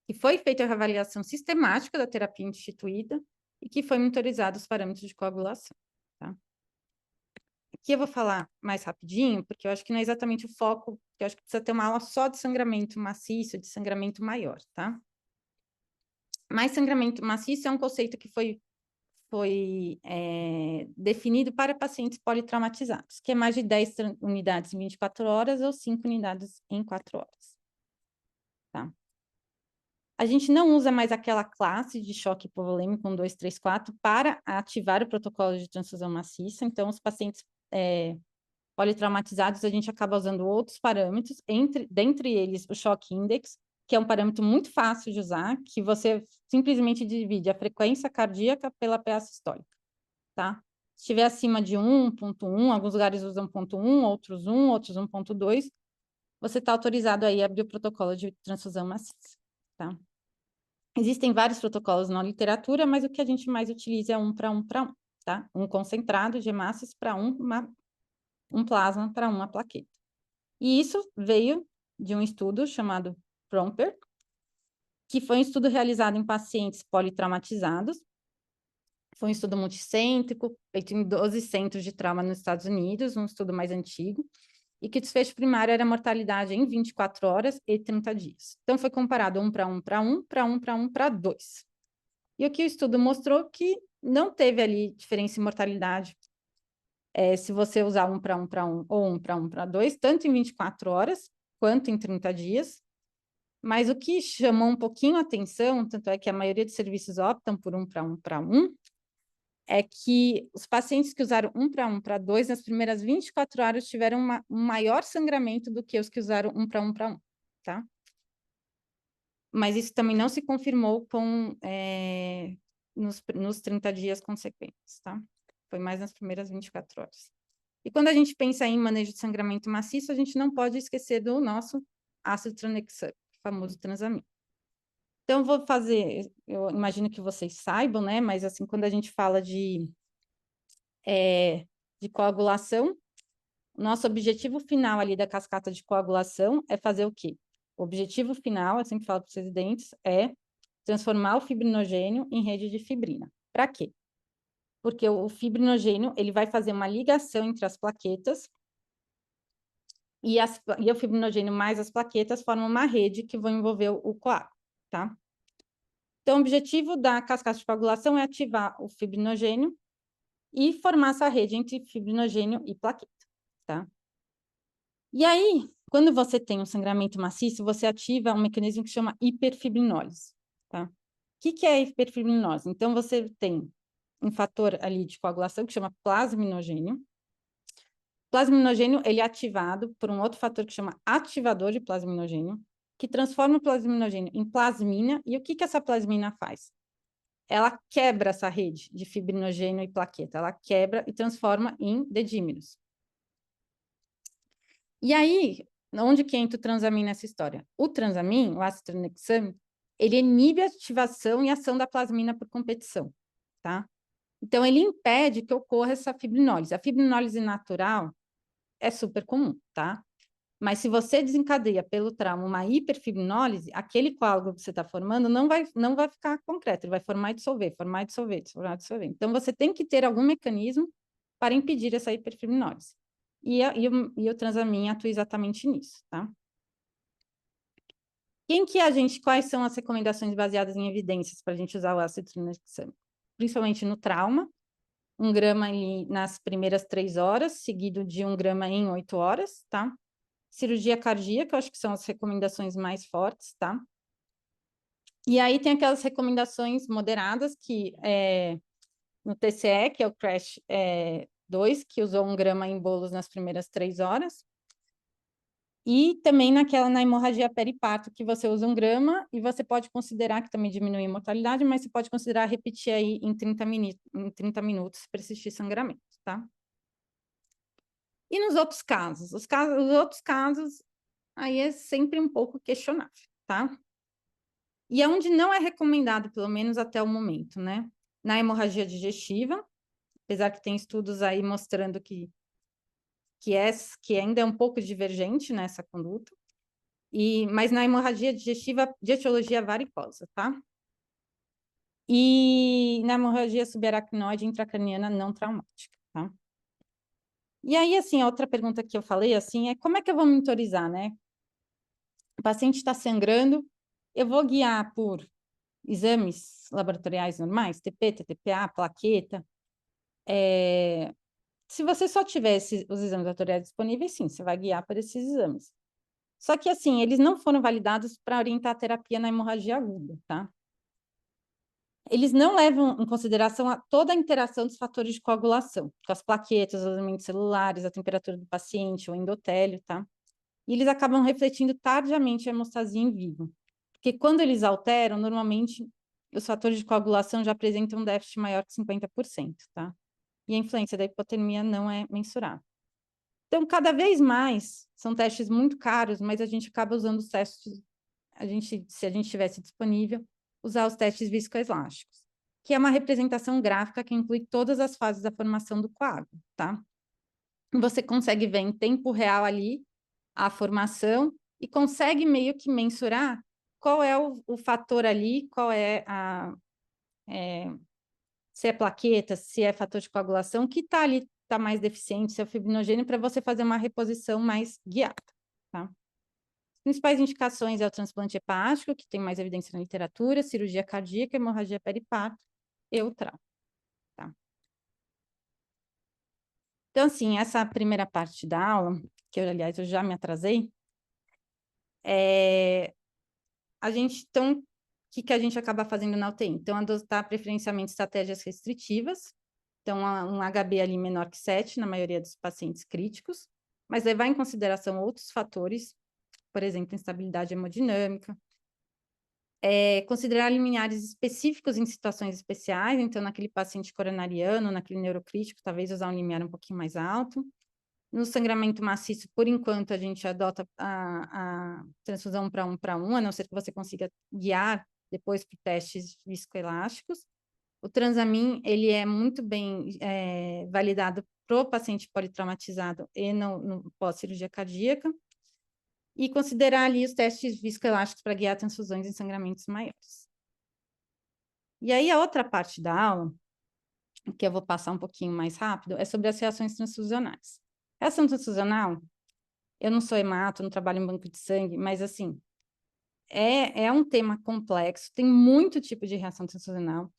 [SPEAKER 3] Que foi feita a avaliação sistemática da terapia instituída e que foi monitorizado os parâmetros de coagulação, tá? Aqui eu vou falar mais rapidinho, porque eu acho que não é exatamente o foco, porque eu acho que precisa ter uma aula só de sangramento maciço, de sangramento maior, tá? Mas sangramento maciço é um conceito que foi definido para pacientes politraumatizados, que é mais de 10 unidades em 24 horas ou 5 unidades em 4 horas. Tá? A gente não usa mais aquela classe de choque hipovolêmico 1, 2, 3, 4 para ativar o protocolo de transfusão maciça, então os pacientes politraumatizados, a gente acaba usando outros parâmetros, dentre eles o choque index, que é um parâmetro muito fácil de usar, que você simplesmente divide a frequência cardíaca pela PA sistólica, tá? Se estiver acima de 1.1, alguns lugares usam 0.1, outros 1, outros 1.2, você está autorizado aí a abrir o protocolo de transfusão maciça, tá? Existem vários protocolos na literatura, mas o que a gente mais utiliza é 1 para 1 para 1, tá? Um concentrado de hemácias para um plasma para uma plaqueta. E isso veio de um estudo chamado Promper, que foi um estudo realizado em pacientes politraumatizados. Foi um estudo multicêntrico, feito em 12 centros de trauma nos Estados Unidos, um estudo mais antigo, e que o desfecho primário era mortalidade em 24 horas e 30 dias. Então, foi comparado 1 para 1 para 1, para 1 para 1 para 2. E o que o estudo mostrou que não teve ali diferença em mortalidade se você usar 1 para 1 para 1 ou 1 para 1 para 2, tanto em 24 horas quanto em 30 dias. Mas o que chamou um pouquinho a atenção, tanto é que a maioria dos serviços optam por 1 para 1 para 1, é que os pacientes que usaram 1 para 1 para 2, nas primeiras 24 horas, tiveram um maior sangramento do que os que usaram 1 para 1 para 1, tá? Mas isso também não se confirmou nos 30 dias consequentes, tá? Foi mais nas primeiras 24 horas. E quando a gente pensa em manejo de sangramento maciço, a gente não pode esquecer do nosso ácido tranexâmico, o famoso transamin. Então, eu imagino que vocês saibam, né? Mas, assim, quando a gente fala de de coagulação, nosso objetivo final ali da cascata de coagulação é fazer o quê? O objetivo final, eu sempre falo para os residentes, é transformar o fibrinogênio em rede de fibrina. Para quê? Porque o fibrinogênio, ele vai fazer uma ligação entre as plaquetas e o fibrinogênio mais as plaquetas formam uma rede que vai envolver o coágulo, tá? Então, o objetivo da cascata de coagulação é ativar o fibrinogênio e formar essa rede entre fibrinogênio e plaqueta, tá? E aí, quando você tem um sangramento maciço, você ativa um mecanismo que chama hiperfibrinólise, tá? O que é hiperfibrinólise? Então, você tem um fator ali de coagulação que chama plasminogênio. Plasminogênio, ele é ativado por um outro fator que chama ativador de plasminogênio, que transforma o plasminogênio em plasmina. E o que essa plasmina faz? Ela quebra essa rede de fibrinogênio e plaqueta. Ela quebra e transforma em dedímeros. E aí, onde que entra o transamin nessa história? O transamin, o ácido tranexame, ele inibe a ativação e ação da plasmina por competição, tá? Então, ele impede que ocorra essa fibrinólise. A fibrinólise natural é super comum, tá? Mas se você desencadeia pelo trauma uma hiperfibrinólise, aquele coágulo que você está formando não vai ficar concreto, ele vai formar e dissolver, formar e dissolver, formar e dissolver. Então, você tem que ter algum mecanismo para impedir essa hiperfibrinólise. E o transamin atua exatamente nisso, tá? Quais são as recomendações baseadas em evidências para a gente usar o ácido tranexâmico? Principalmente no trauma, 1 grama ali nas primeiras 3 horas, seguido de 1 grama em 8 horas, tá? Cirurgia cardíaca, eu acho que são as recomendações mais fortes, tá? E aí tem aquelas recomendações moderadas que no TCE, que é o CRASH 2, que usou 1 grama em bolos nas primeiras 3 horas. E também na hemorragia periparto, que você usa 1 grama e você pode considerar que também diminui a mortalidade, mas você pode considerar repetir aí em 30 minutos para persistir sangramento, tá? E nos outros casos? Os outros casos, aí é sempre um pouco questionável, tá? E é onde não é recomendado, pelo menos até o momento, né? Na hemorragia digestiva, apesar que tem estudos aí mostrando que ainda é um pouco divergente nessa conduta, mas na hemorragia digestiva, de etiologia varicosa, tá? E na hemorragia subaracnoide intracraniana não traumática, tá? E aí, assim, a outra pergunta que eu falei, assim, é como é que eu vou monitorizar, né? O paciente está sangrando, eu vou guiar por exames laboratoriais normais, TP, TTPA, plaqueta. Se você só tivesse os exames laboratoriais disponíveis, sim, você vai guiar por esses exames. Só que, assim, eles não foram validados para orientar a terapia na hemorragia aguda, tá? Eles não levam em consideração toda a interação dos fatores de coagulação, com as plaquetas, os elementos celulares, a temperatura do paciente, o endotélio, tá? E eles acabam refletindo tardiamente a hemostasia em vivo. Porque quando eles alteram, normalmente, os fatores de coagulação já apresentam um déficit maior que 50%, tá? E a influência da hipotermia não é mensurável. Então, cada vez mais, são testes muito caros, mas a gente acaba usando os testes, se a gente tivesse disponível, usar os testes viscoelásticos, que é uma representação gráfica que inclui todas as fases da formação do coágulo, tá? Você consegue ver em tempo real ali a formação e consegue meio que mensurar qual é o fator ali, qual é se é plaqueta, se é fator de coagulação, que está ali, está mais deficiente, se é o fibrinogênio, para você fazer uma reposição mais guiada, tá? As principais indicações é o transplante hepático, que tem mais evidência na literatura, cirurgia cardíaca, hemorragia periparto e o trauma, tá? Então, assim, essa primeira parte da aula, que eu, aliás, eu já me atrasei, então, o que a gente acaba fazendo na UTI? Então, adotar preferencialmente estratégias restritivas, então, um HB ali menor que 7, na maioria dos pacientes críticos, mas levar em consideração outros fatores, por exemplo, instabilidade hemodinâmica, considerar limiares específicos em situações especiais, então, naquele paciente coronariano, naquele neurocrítico, talvez usar um limiar um pouquinho mais alto. No sangramento maciço, por enquanto, a gente adota a transfusão 1 para 1, a não ser que você consiga guiar depois por testes viscoelásticos. O transamin, ele é muito bem validado para o paciente politraumatizado e no pós-cirurgia cardíaca, e considerar ali os testes viscoelásticos para guiar transfusões em sangramentos maiores. E aí, a outra parte da aula, que eu vou passar um pouquinho mais rápido, é sobre as reações transfusionais. Reação transfusional, eu não sou hemato, não trabalho em banco de sangue, mas, assim, é um tema complexo, tem muito tipo de reação transfusional,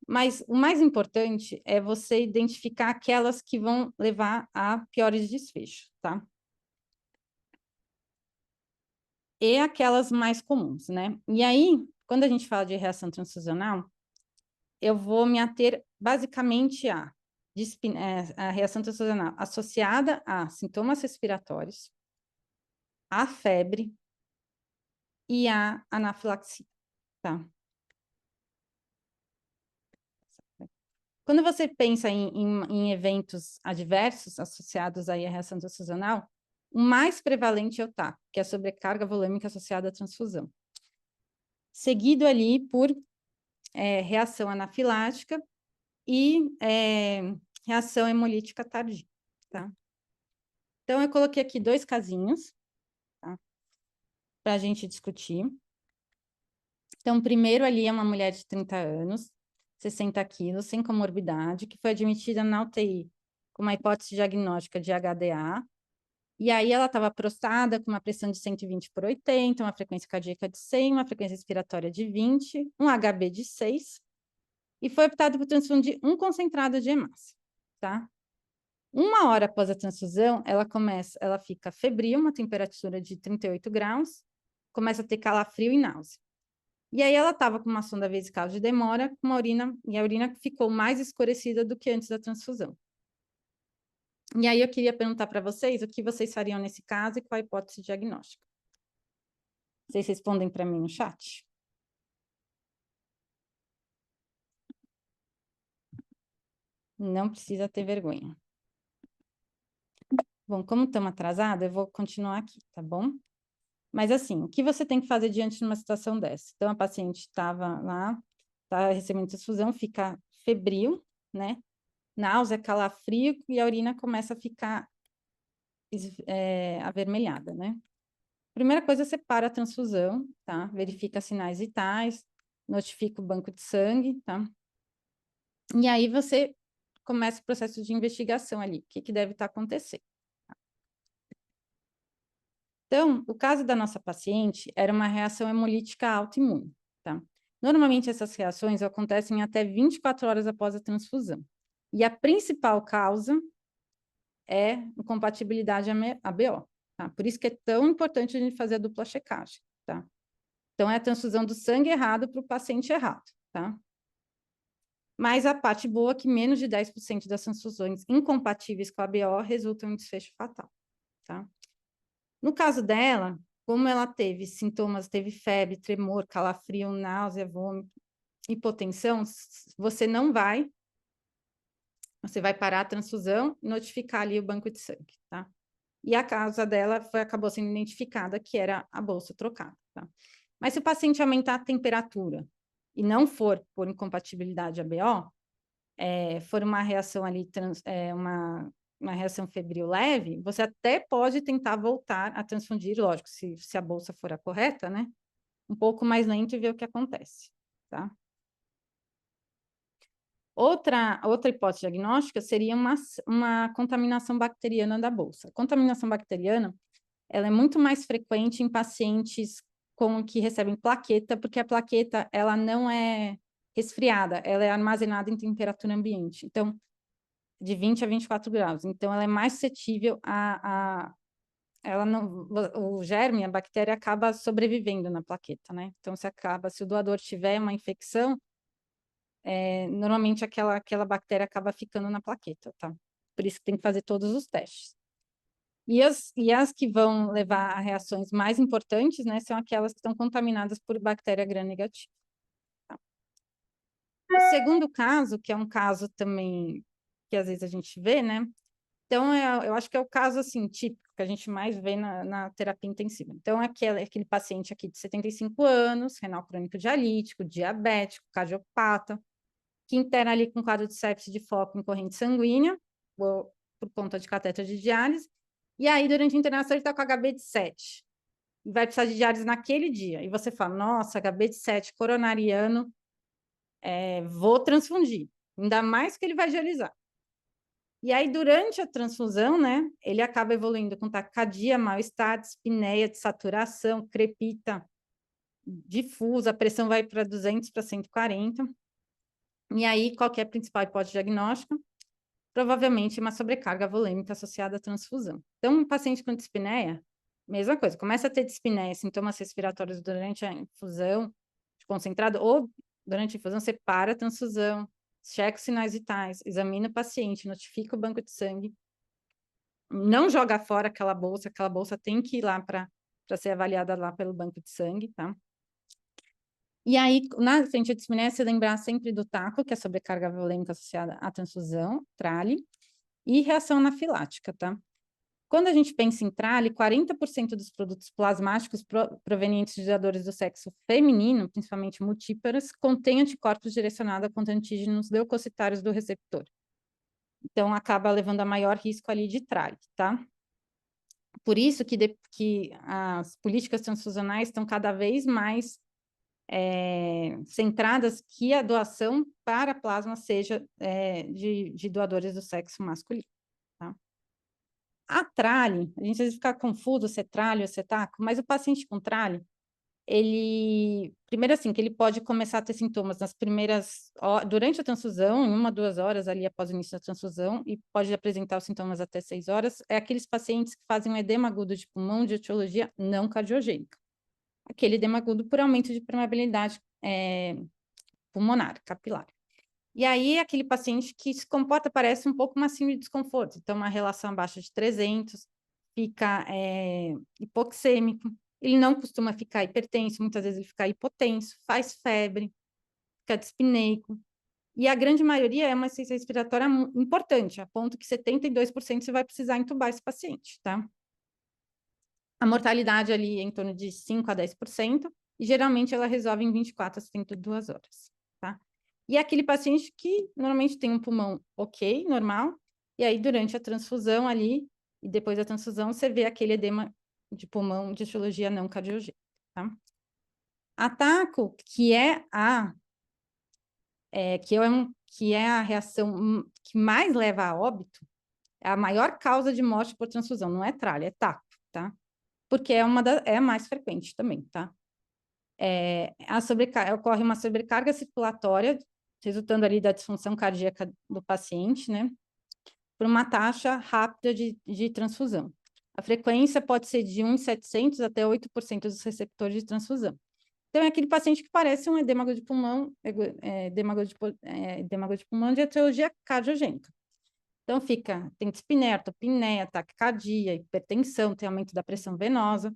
[SPEAKER 3] mas o mais importante é você identificar aquelas que vão levar a piores desfechos, tá? E aquelas mais comuns, né? E aí, quando a gente fala de reação transfusional, eu vou me ater basicamente a reação transfusional associada a sintomas respiratórios, a febre e a anafilaxia, tá? Quando você pensa em eventos adversos associados aí à reação transfusional, o mais prevalente é o TAC, que é a sobrecarga volêmica associada à transfusão. Seguido ali por reação anafilática e reação hemolítica tardia, tá? Então, eu coloquei aqui 2 casinhos, tá? Para a gente discutir. Então, primeiro ali é uma mulher de 30 anos, 60 quilos, sem comorbidade, que foi admitida na UTI com uma hipótese diagnóstica de HDA, e aí ela estava prostrada com uma pressão de 120/80, uma frequência cardíaca de 100, uma frequência respiratória de 20, um HB de 6, e foi optado por transfundir um concentrado de hemácia, tá? 1 hora após a transfusão, ela fica febril, uma temperatura de 38 graus, começa a ter calafrio e náusea. E aí ela estava com uma sonda vesical de demora, e a urina ficou mais escurecida do que antes da transfusão. E aí eu queria perguntar para vocês o que vocês fariam nesse caso e qual a hipótese diagnóstica. Vocês respondem para mim no chat? Não precisa ter vergonha. Bom, como estamos atrasados, eu vou continuar aqui, tá bom? Mas assim, o que você tem que fazer diante de uma situação dessa? Então, a paciente estava lá, está recebendo transfusão, fica febril, né? Náusea, calafrio, e a urina começa a ficar avermelhada, né? Primeira coisa, você para a transfusão, tá? Verifica sinais vitais, notifica o banco de sangue, tá? E aí você começa o processo de investigação ali, o que deve estar acontecendo. Então, o caso da nossa paciente era uma reação hemolítica autoimune, tá? Normalmente, essas reações acontecem até 24 horas após a transfusão. E a principal causa é incompatibilidade ABO, tá? Por isso que é tão importante a gente fazer a dupla checagem, tá? Então, é a transfusão do sangue errado para o paciente errado, tá? Mas a parte boa é que menos de 10% das transfusões incompatíveis com a ABO resultam em desfecho fatal, tá? No caso dela, como ela teve sintomas, teve febre, tremor, calafrio, náusea, vômito, hipotensão, você vai parar a transfusão e notificar ali o banco de sangue, tá? E a causa dela acabou sendo identificada, que era a bolsa trocada, tá? Mas se o paciente aumentar a temperatura e não for por incompatibilidade ABO, for uma reação ali, uma reação febril leve, você até pode tentar voltar a transfundir, lógico, se a bolsa for a correta, né? Um pouco mais lento e ver o que acontece, tá? Outra hipótese diagnóstica seria uma contaminação bacteriana da bolsa. A contaminação bacteriana, ela é muito mais frequente em pacientes que recebem plaqueta, porque a plaqueta, ela não é resfriada, ela é armazenada em temperatura ambiente. Então, de 20 a 24 graus. Então, ela é mais suscetível o germe, a bactéria acaba sobrevivendo na plaqueta, né? Então, se o doador tiver uma infecção, normalmente aquela bactéria acaba ficando na plaqueta, tá? Por isso que tem que fazer todos os testes. E as que vão levar a reações mais importantes, né, são aquelas que estão contaminadas por bactéria gram-negativa. Tá? O segundo caso, que é um caso também que às vezes a gente vê, né? Então, eu acho que é o caso, assim, típico, que a gente mais vê na terapia intensiva. Então, aquele paciente aqui de 75 anos, renal crônico dialítico, diabético, cardiopata, que interna ali com quadro de sepse de foco em corrente sanguínea, por conta de catéter de diálise, e aí, durante a internação, ele está com HB de 7, e vai precisar de diálise naquele dia, e você fala, nossa, HB de 7, coronariano, vou transfundir, ainda mais que ele vai dialisar. E aí, durante a transfusão, né, ele acaba evoluindo com taquicardia, mal-estar, dispneia, desaturação, crepita, difusa, a pressão vai para 200 para 140. E aí, qual que é a principal hipótese diagnóstica? Provavelmente uma sobrecarga volêmica associada à transfusão. Então, um paciente com dispneia, mesma coisa, começa a ter dispneia, sintomas respiratórios durante a infusão de concentrado, ou durante a infusão, você para a transfusão, checa os sinais vitais, examina o paciente, notifica o banco de sangue, não joga fora aquela bolsa tem que ir lá para ser avaliada lá pelo banco de sangue, tá? E aí, na frente da dispneia, se lembrar sempre do TACO, que é a sobrecarga volêmica associada à transfusão, TRALI, e reação anafilática, tá? Quando a gente pensa em TRALI, 40% dos produtos plasmáticos provenientes de doadores do sexo feminino, principalmente multíparas, contém anticorpos direcionados contra antígenos leucocitários do receptor. Então, acaba levando a maior risco ali de TRALI, tá? Por isso que as políticas transfusionais estão cada vez mais centradas que a doação para plasma seja de doadores do sexo masculino, tá? A TRALI, a gente às vezes fica confuso se é TRALI ou se é TACO, mas o paciente com TRALI, primeiro assim, que ele pode começar a ter sintomas nas primeiras, durante a transfusão, em 1, 2 horas ali após o início da transfusão, e pode apresentar os sintomas até 6 horas, é aqueles pacientes que fazem um edema agudo de pulmão de etiologia não cardiogênica. Aquele edema agudo por aumento de permeabilidade pulmonar, capilar. E aí, aquele paciente que se comporta, parece um pouco uma síndrome de desconforto. Então, uma relação abaixo de 300, fica hipoxêmico, ele não costuma ficar hipertenso, muitas vezes ele fica hipotenso, faz febre, fica dispneico. E a grande maioria é uma insuficiência respiratória importante, a ponto que 72% você vai precisar entubar esse paciente, tá? A mortalidade ali é em torno de 5 a 10%, e geralmente ela resolve em 24 a 72 horas, tá? E é aquele paciente que normalmente tem um pulmão ok, normal, e aí durante a transfusão ali, e depois da transfusão, você vê aquele edema de pulmão de etiologia não cardiogênica, tá? A TACO, que é a reação que mais leva a óbito, é a maior causa de morte por transfusão, não é TRALI, é TACO, tá? Porque é a mais frequente também, tá? Ocorre uma sobrecarga circulatória, resultando ali da disfunção cardíaca do paciente, né? Por uma taxa rápida de transfusão. A frequência pode ser de 1,700 até 8% dos receptores de transfusão. Então, é aquele paciente que parece um edema de pulmão, edema de pulmão de etiologia cardiogênica. Então, tem dispneia, ortopneia, taquicardia, hipertensão, tem aumento da pressão venosa.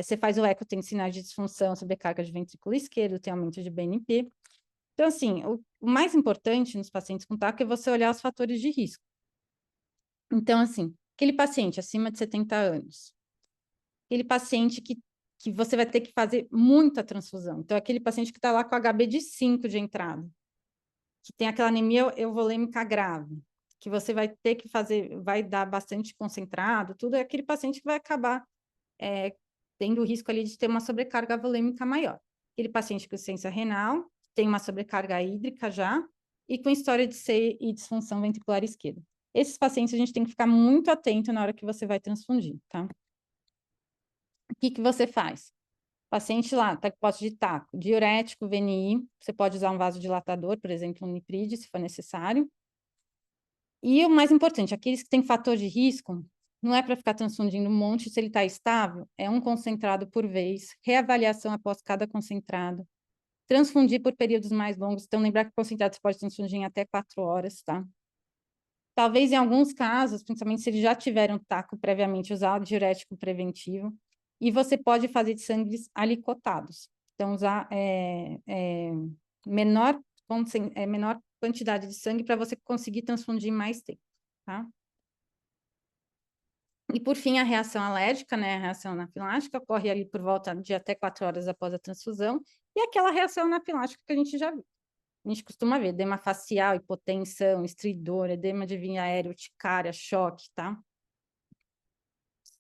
[SPEAKER 3] Você faz o eco, tem sinais de disfunção, sobrecarga de ventrículo esquerdo, tem aumento de BNP. Então, assim, o mais importante nos pacientes com TACO é você olhar os fatores de risco. Então, assim, aquele paciente acima de 70 anos, aquele paciente que você vai ter que fazer muita transfusão. Então, aquele paciente que está lá com HB de 5 de entrada, que tem aquela anemia euvolêmica grave, que você vai ter que fazer, vai dar bastante concentrado, tudo, é aquele paciente que vai acabar tendo o risco ali de ter uma sobrecarga volêmica maior. Aquele paciente com insuficiência renal, tem uma sobrecarga hídrica já, e com história de C e disfunção ventricular esquerda. Esses pacientes a gente tem que ficar muito atento na hora que você vai transfundir, tá? O que você faz? Paciente lá, tá com posse de TACO, diurético, VNI, você pode usar um vasodilatador, por exemplo, um niprid, se for necessário. E o mais importante, aqueles que têm fator de risco, não é para ficar transfundindo um monte, se ele está estável, é um concentrado por vez, reavaliação após cada concentrado, transfundir por períodos mais longos, então lembrar que concentrado você pode transfundir em até 4 horas, tá? Talvez em alguns casos, principalmente se eles já tiveram TACO previamente, usar o diurético preventivo, e você pode fazer de sangues alicotados, então usar menor quantidade de sangue para você conseguir transfundir mais tempo, tá? E, por fim, a reação alérgica, né, a reação anafilática, ocorre ali por volta de até 4 horas após a transfusão, e aquela reação anafilática que a gente já viu. a gente costuma ver edema facial, hipotensão, estridor, edema de via aérea, urticária, choque, tá?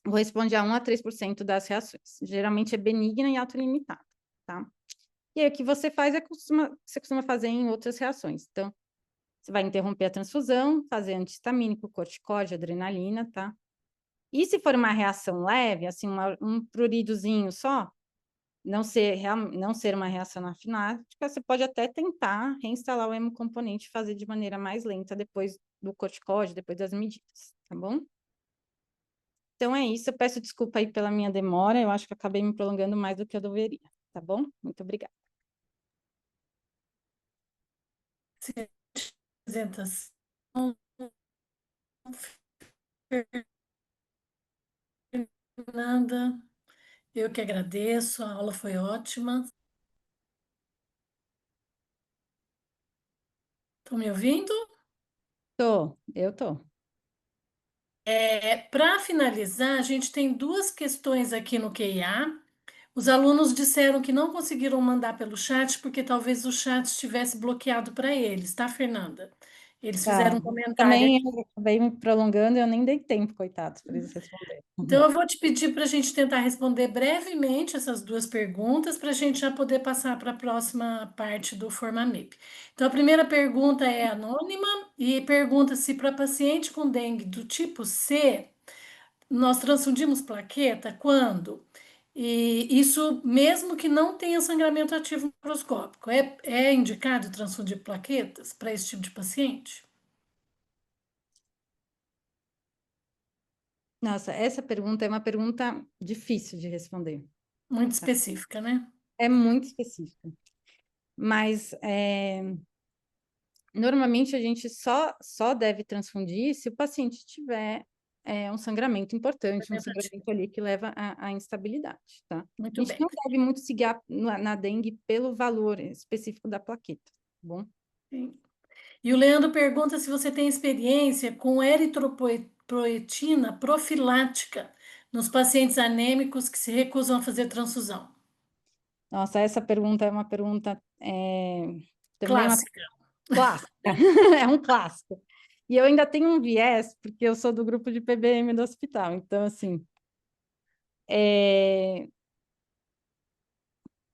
[SPEAKER 3] Vou responder a 1 a 3% das reações. Geralmente é benigna e autolimitada, tá? E aí o que você faz você costuma fazer em outras reações. Então, você vai interromper a transfusão, fazer antihistamínico, corticóide, adrenalina, tá? E se for uma reação leve, assim, um pruridozinho só, não ser uma reação anafilática, você pode até tentar reinstalar o hemocomponente e fazer de maneira mais lenta depois do corticóide, depois das medidas, tá bom? Então é isso, eu peço desculpa aí pela minha demora, eu acho que eu acabei me prolongando mais do que eu deveria, tá bom? Muito obrigada.
[SPEAKER 2] Apresentação, Fernanda, eu que agradeço, a aula foi ótima. Estão me ouvindo?
[SPEAKER 3] Eu tô.
[SPEAKER 2] Para finalizar, a gente tem duas questões aqui no QIA. Os alunos disseram que não conseguiram mandar pelo chat porque talvez o chat estivesse bloqueado para eles, tá, Fernanda? Eles fizeram
[SPEAKER 3] Tá.
[SPEAKER 2] um comentário
[SPEAKER 3] Também
[SPEAKER 2] aqui.
[SPEAKER 3] eu acabei me prolongando, eu nem dei tempo, coitados, para eles responderem.
[SPEAKER 2] Então, eu vou te pedir para a gente tentar responder brevemente essas duas perguntas, para a gente já poder passar para a próxima parte do Formamip. Então, a primeira pergunta é anônima e pergunta se para paciente com dengue do tipo C, nós transfundimos plaqueta quando? E isso mesmo que não tenha sangramento ativo microscópico. É indicado transfundir plaquetas para esse tipo de paciente?
[SPEAKER 3] Nossa, essa pergunta é uma pergunta difícil de responder.
[SPEAKER 2] Muito específica, né?
[SPEAKER 3] É muito específica. Mas normalmente a gente só deve transfundir se o paciente tiver um sangramento importante, um
[SPEAKER 2] Sangramento ativo.
[SPEAKER 3] sangramento ali que leva à instabilidade, tá? A
[SPEAKER 2] Muito
[SPEAKER 3] gente
[SPEAKER 2] bem.
[SPEAKER 3] não deve muito seguir na dengue pelo valor específico da plaqueta, tá bom?
[SPEAKER 2] Sim. E o Leandro pergunta se você tem experiência com eritropoetina profilática nos pacientes anêmicos que se recusam a fazer transfusão.
[SPEAKER 3] Nossa, essa pergunta é uma pergunta também uma
[SPEAKER 2] Clássica.
[SPEAKER 3] clássica, é um clássico. E eu ainda tenho um viés, porque eu sou do grupo de PBM do hospital, então, assim,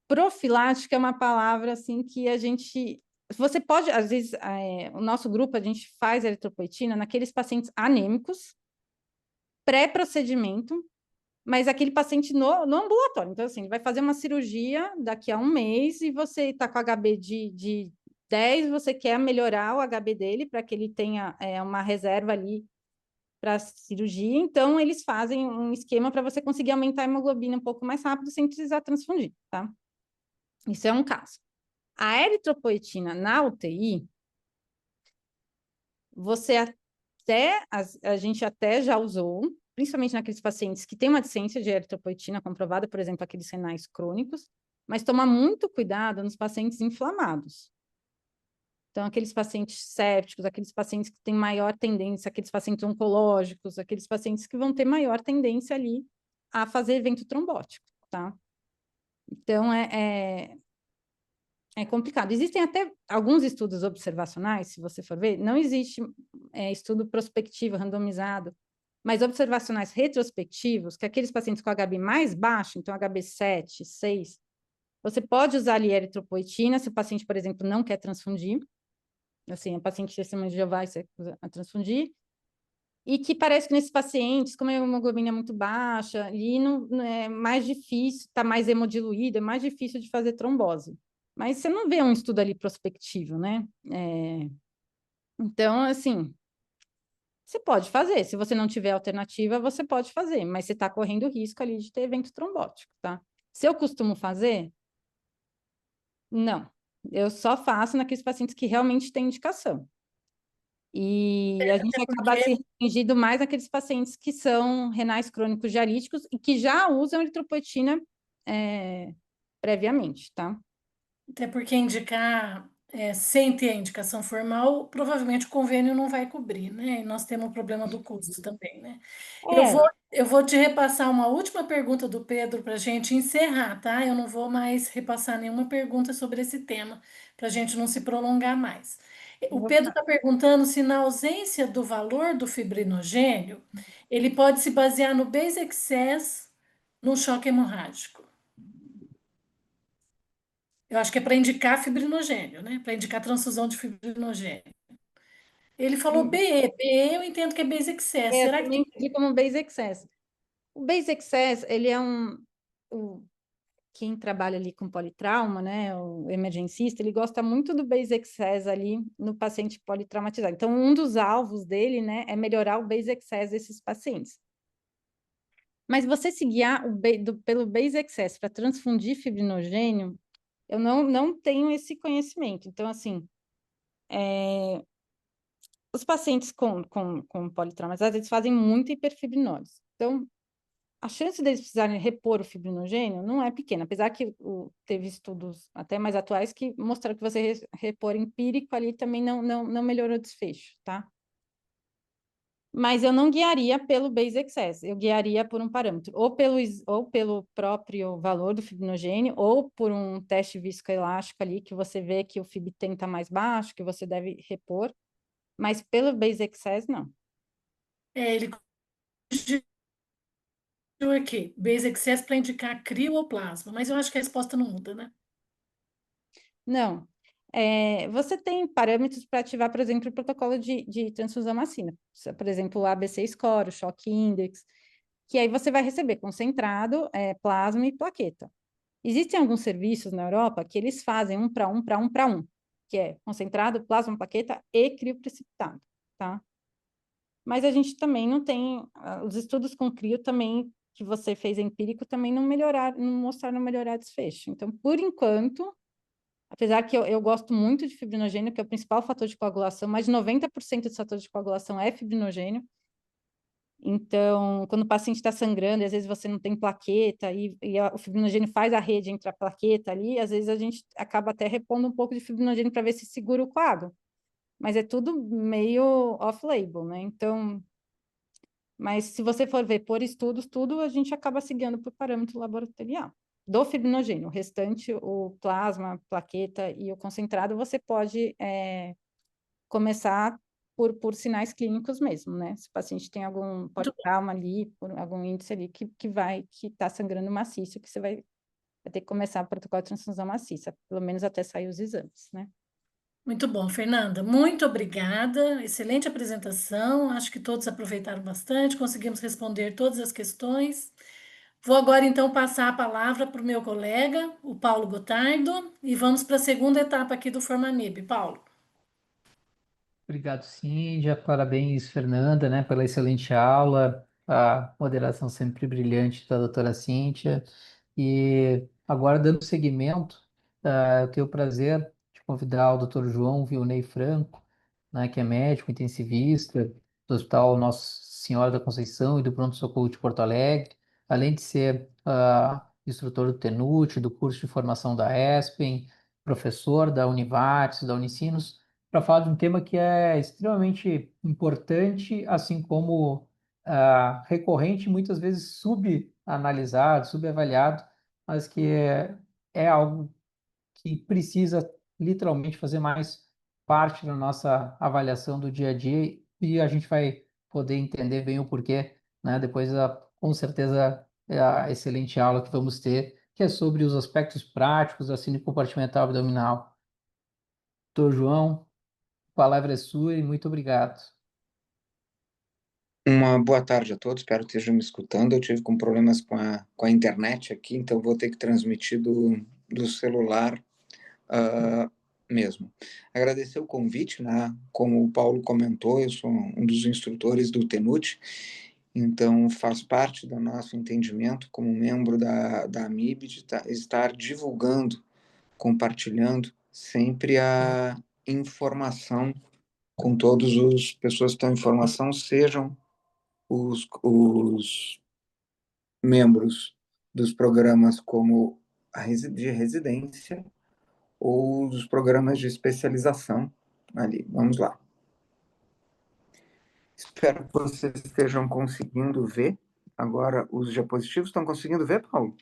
[SPEAKER 3] profilática é uma palavra, assim, que a gente... Você pode, às vezes, o nosso grupo, a gente faz eritropoetina naqueles pacientes anêmicos, pré-procedimento, mas aquele paciente no ambulatório. Então, assim, ele vai fazer uma cirurgia daqui a um mês e você está com HB de 10, você quer melhorar o HB dele para que ele tenha uma reserva ali para cirurgia, então eles fazem um esquema para você conseguir aumentar a hemoglobina um pouco mais rápido sem precisar transfundir, tá? Isso é um caso. A eritropoetina na UTI, a gente até já usou, principalmente naqueles pacientes que têm uma deficiência de eritropoetina comprovada, por exemplo, aqueles renais crônicos, mas toma muito cuidado nos pacientes inflamados. Então, aqueles pacientes sépticos, aqueles pacientes que têm maior tendência, aqueles pacientes oncológicos, aqueles pacientes que vão ter maior tendência ali a fazer evento trombótico, tá? Então, é complicado. Existem até alguns estudos observacionais, se você for ver, não existe estudo prospectivo, randomizado, mas observacionais retrospectivos, que aqueles pacientes com HB mais baixo, então HB 7, 6, você pode usar ali eritropoetina, se o paciente, por exemplo, não quer transfundir, assim, o paciente de testemunho de Jeová você recusa a transfundir, e que parece que nesses pacientes, como a hemoglobina é muito baixa, ali não é mais difícil, está mais hemodiluído, é mais difícil de fazer trombose. Mas você não vê um estudo ali prospectivo, né? Então, assim, você pode fazer. Se você não tiver alternativa, você pode fazer, mas você está correndo risco ali de ter evento trombótico, tá? Se eu costumo fazer, não. Eu só faço naqueles pacientes que realmente têm indicação. E a gente
[SPEAKER 2] Até
[SPEAKER 3] acaba
[SPEAKER 2] porque,
[SPEAKER 3] se restringindo mais naqueles pacientes que são renais crônicos dialíticos e que já usam eritropoetina previamente, tá?
[SPEAKER 2] até porque indicar sem ter a indicação formal, provavelmente o convênio não vai cobrir, né? E nós temos o problema do custo também, né? Eu
[SPEAKER 3] É,
[SPEAKER 2] vou, eu vou te repassar uma última pergunta do Pedro para a gente encerrar, tá? Eu não vou mais repassar nenhuma pergunta sobre esse tema, para a gente não se prolongar mais. O Pedro está perguntando se, na ausência do valor do fibrinogênio, ele pode se basear no Base Excess no choque hemorrágico. Eu acho que é para indicar fibrinogênio, né? Para indicar transfusão de fibrinogênio. Ele falou BE. BE eu entendo que é Base Excess.
[SPEAKER 3] eu
[SPEAKER 2] Será que
[SPEAKER 3] também
[SPEAKER 2] tem...
[SPEAKER 3] entendi como Base Excess. O Base Excess, ele é quem trabalha ali com politrauma, né, o emergencista, ele gosta muito do Base Excess ali no paciente politraumatizado. Então, um dos alvos dele, né, é melhorar o Base Excess desses pacientes. Mas você se guiar pelo Base Excess para transfundir fibrinogênio, eu não tenho esse conhecimento. Então, assim, os pacientes com politraumatizados, eles fazem muita hiperfibrinose. Então, a chance deles precisarem repor o fibrinogênio não é pequena, apesar que teve estudos até mais atuais que mostraram que você repor empírico ali também não melhorou o desfecho, tá? Mas eu não guiaria pelo Base Excess, eu guiaria por um parâmetro, ou pelo próprio valor do fibrinogênio, ou por um teste viscoelástico ali, que você vê que o FibTen está mais baixo, que você deve repor, mas pelo Base Excess, não.
[SPEAKER 2] Ele corrigiu aqui. Base Excess para indicar crio ou plasma. Mas eu acho que a resposta não muda, né?
[SPEAKER 3] Não. Você tem parâmetros para ativar, por exemplo, o protocolo de transfusão massiva. Por exemplo, o ABC Score, o Shock Index, que aí você vai receber concentrado, plasma e plaqueta. Existem alguns serviços na Europa que eles fazem 1 para 1 para 1 para 1, que é concentrado, plasma, plaqueta e crio precipitado, tá? Mas a gente também não tem, os estudos com crio também, que você fez empírico, também não mostraram melhorar desfecho. Então, por enquanto, apesar que eu gosto muito de fibrinogênio, que é o principal fator de coagulação, mais de 90% do fator de coagulação é fibrinogênio. Então, quando o paciente está sangrando, e às vezes você não tem plaqueta, o fibrinogênio faz a rede entre a plaqueta ali, às vezes a gente acaba até repondo um pouco de fibrinogênio para ver se segura o coágulo. Mas é tudo meio off-label, né? Então, mas se você for ver por estudos, tudo a gente acaba seguindo por parâmetro laboratorial do fibrinogênio. O restante, o plasma, plaqueta e o concentrado, você pode começar por sinais clínicos mesmo, né? Se o paciente tem algum politrauma ali, por algum índice ali que está sangrando maciço, que você vai ter que começar o protocolo de transfusão maciça, pelo menos até sair os exames, né?
[SPEAKER 2] Muito bom, Fernanda. Muito obrigada. Excelente apresentação. Acho que todos aproveitaram bastante, conseguimos responder todas as questões. Vou agora, então, passar a palavra para o meu colega, o Paulo Gotardo, e vamos para a segunda etapa aqui do Formanib. Paulo.
[SPEAKER 5] Obrigado, Cíndia. Parabéns, Fernanda, né, pela excelente aula, a moderação sempre brilhante da doutora Cíntia. E agora, dando seguimento, eu tenho o prazer de convidar o doutor João Vilney Franco, né, que é médico intensivista do Hospital Nossa Senhora da Conceição e do Pronto-Socorro de Porto Alegre, além de ser instrutor do TENUT, do curso de formação da ESPEN, professor da Univates, da Unicinos, para falar de um tema que é extremamente importante, assim como recorrente, muitas vezes subanalisado, subavaliado, mas que é algo que precisa literalmente fazer mais parte da nossa avaliação do dia a dia e a gente vai poder entender bem o porquê, né? Depois, com certeza, é a excelente aula que vamos ter, que é sobre os aspectos práticos da síndrome compartimental abdominal. Doutor João, a palavra é sua e muito obrigado.
[SPEAKER 6] Uma boa tarde a todos, espero que estejam me escutando. Eu tive com problemas com a internet aqui, então vou ter que transmitir do celular mesmo. Agradecer o convite, né? Como o Paulo comentou, eu sou um dos instrutores do TENUT, então faz parte do nosso entendimento como membro da AMIB de estar divulgando, compartilhando sempre a informação com todas as pessoas que estão em formação, sejam os membros dos programas como de residência ou dos programas de especialização ali. Vamos lá. Espero que vocês estejam conseguindo ver agora os diapositivos. Estão conseguindo ver, Paulo?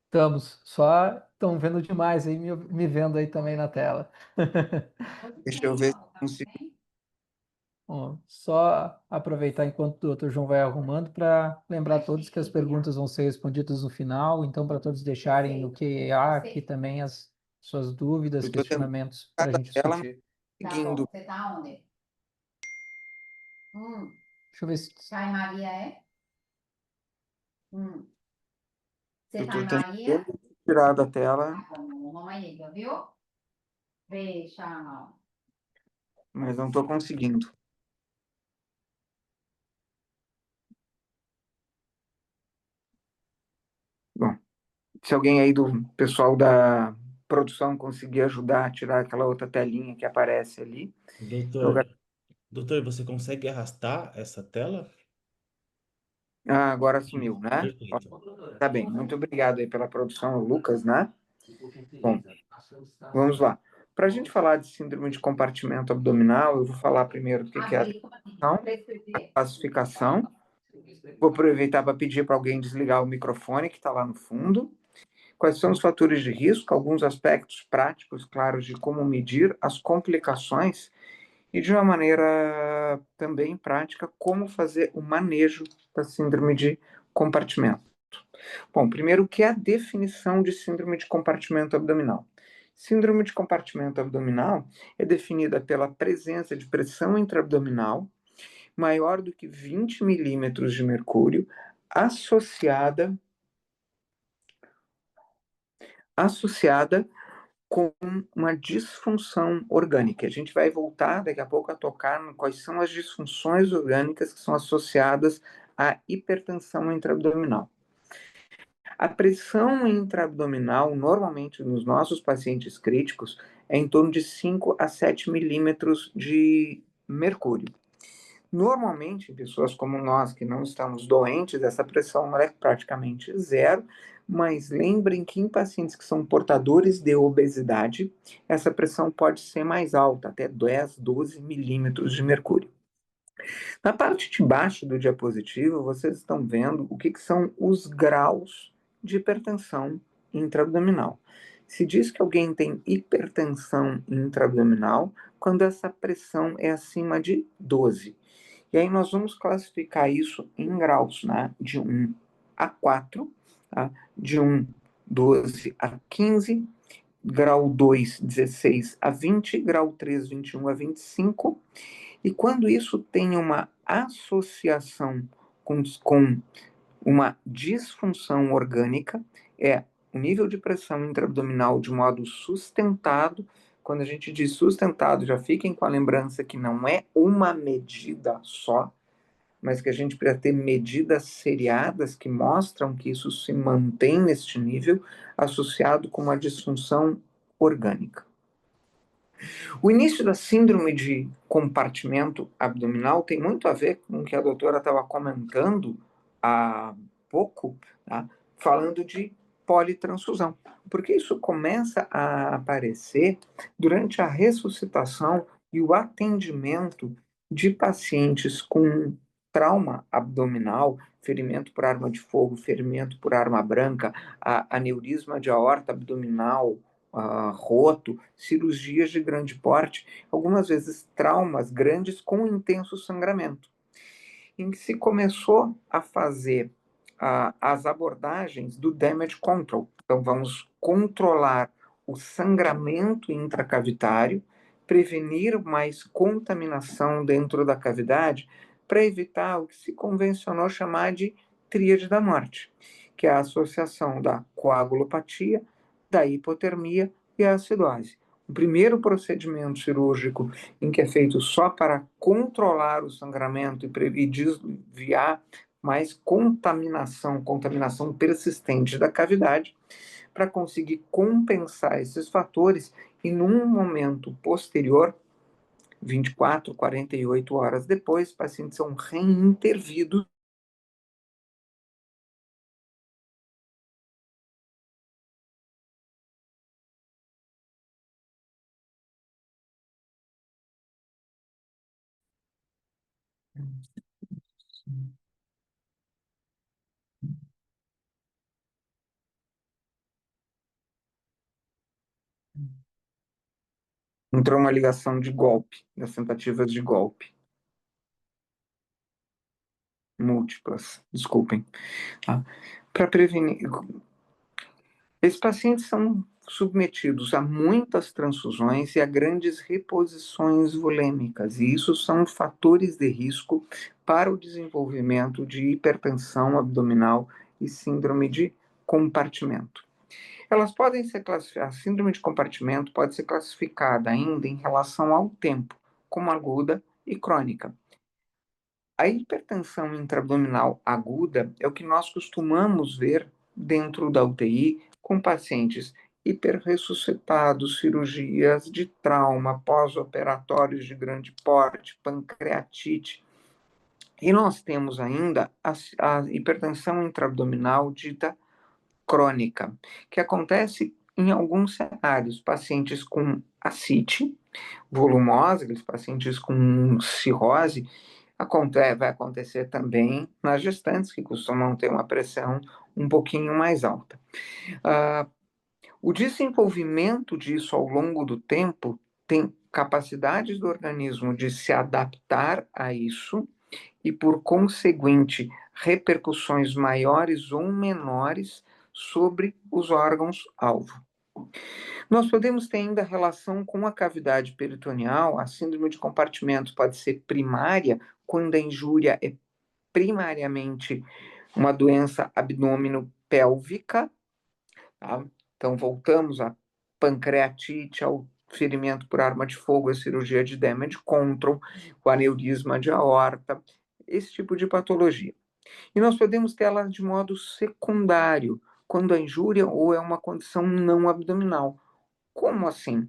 [SPEAKER 5] Estamos, só estão vendo demais aí, me vendo aí também na tela.
[SPEAKER 6] Deixa eu ver se consigo.
[SPEAKER 5] Bom, só aproveitar enquanto o Dr. João vai arrumando para lembrar a todos que as perguntas vão ser respondidas no final, então para todos deixarem o que há aqui também as suas dúvidas,
[SPEAKER 6] Eu estou tentando
[SPEAKER 5] questionamentos para a
[SPEAKER 6] cada
[SPEAKER 5] gente
[SPEAKER 6] tela
[SPEAKER 5] discutir.
[SPEAKER 6] seguindo.
[SPEAKER 7] Você tá onde?
[SPEAKER 5] Deixa eu ver se
[SPEAKER 7] Tá em Maria, é? Você
[SPEAKER 6] Eu
[SPEAKER 7] tá em
[SPEAKER 6] estou
[SPEAKER 7] Maria?
[SPEAKER 6] tentando tirar da tela,
[SPEAKER 7] Tá bom, mamãe liga, viu? Beijo, tchau.
[SPEAKER 6] mas não estou conseguindo. Bom, se alguém aí do pessoal da produção conseguir ajudar a tirar aquela outra telinha que aparece ali.
[SPEAKER 4] Doutor, você consegue arrastar essa tela?
[SPEAKER 6] Agora sumiu, né?
[SPEAKER 4] Perfeito.
[SPEAKER 6] Tá bem, muito obrigado aí pela produção, Lucas, né? Bom, vamos lá. Para a gente falar de síndrome de compartimento abdominal, eu vou falar primeiro do que é a classificação. Vou aproveitar para pedir para alguém desligar o microfone que está lá no fundo. Quais são os fatores de risco? Alguns aspectos práticos, claros, de como medir as complicações e, de uma maneira também prática, como fazer o manejo da síndrome de compartimento. Bom, primeiro, o que é a definição de síndrome de compartimento abdominal? Síndrome de compartimento abdominal é definida pela presença de pressão intraabdominal maior do que 20 milímetros de mercúrio associada com uma disfunção orgânica. A gente vai voltar daqui a pouco a tocar no quais são as disfunções orgânicas que são associadas à hipertensão intraabdominal. A pressão intraabdominal, normalmente nos nossos pacientes críticos, é em torno de 5 a 7 milímetros de mercúrio. Normalmente, em pessoas como nós, que não estamos doentes, essa pressão é praticamente zero, mas lembrem que em pacientes que são portadores de obesidade, essa pressão pode ser mais alta, até 10, 12 milímetros de mercúrio. Na parte de baixo do diapositivo, vocês estão vendo o que são os graus de hipertensão intraabdominal. Se diz que alguém tem hipertensão intraabdominal quando essa pressão é acima de 12. E aí nós vamos classificar isso em graus, né? De 1 a 4, tá? De 1, 12 a 15, grau 2, 16 a 20, grau 3, 21 a 25. E quando isso tem uma associação com uma disfunção orgânica, é o nível de pressão intraabdominal de modo sustentado. Quando a gente diz sustentado, já fiquem com a lembrança que não é uma medida só, mas que a gente precisa ter medidas seriadas que mostram que isso se mantém neste nível, associado com uma disfunção orgânica. O início da síndrome de compartimento abdominal tem muito a ver com o que a doutora estava comentando há pouco, tá? Falando de politransfusão, porque isso começa a aparecer durante a ressuscitação e o atendimento de pacientes com trauma abdominal, ferimento por arma de fogo, ferimento por arma branca, aneurisma de aorta abdominal, roto, cirurgias de grande porte, algumas vezes traumas grandes com intenso sangramento, em que se começou a fazer as abordagens do damage control. Então, vamos controlar o sangramento intracavitário, prevenir mais contaminação dentro da cavidade, para evitar o que se convencionou chamar de tríade da morte, que é a associação da coagulopatia, da hipotermia e a acidose. O primeiro procedimento cirúrgico em que é feito só para controlar o sangramento e desviar mais contaminação persistente da cavidade, para conseguir compensar esses fatores e num momento posterior, 24, 48 horas depois, pacientes são reintervidos Entrou uma ligação de golpe, das tentativas de golpe. Múltiplas, desculpem. Tá? Para prevenir. Esses pacientes são submetidos a muitas transfusões e a grandes reposições volêmicas, e isso são fatores de risco para o desenvolvimento de hipertensão abdominal e síndrome de compartimento. Elas podem ser classificadas, a síndrome de compartimento pode ser classificada ainda em relação ao tempo, como aguda e crônica. A hipertensão intraabdominal aguda é o que nós costumamos ver dentro da UTI com pacientes hiperressuscitados, cirurgias de trauma, pós-operatórios de grande porte, pancreatite. E nós temos ainda a hipertensão intraabdominal dita crônica, que acontece em alguns cenários, pacientes com ascite volumosa, aqueles pacientes com cirrose, vai acontecer também nas gestantes, que costumam ter uma pressão um pouquinho mais alta. O desenvolvimento disso ao longo do tempo tem capacidades do organismo de se adaptar a isso e, por conseguinte, repercussões maiores ou menores sobre os órgãos-alvo. Nós podemos ter ainda relação com a cavidade peritoneal. A síndrome de compartimento pode ser primária, quando a injúria é primariamente uma doença abdômeno-pélvica. Tá? Então, voltamos à pancreatite, ao ferimento por arma de fogo, a cirurgia de damage control, o aneurisma de aorta, esse tipo de patologia. E nós podemos ter ela de modo secundário, quando a injúria ou é uma condição não abdominal. Como assim?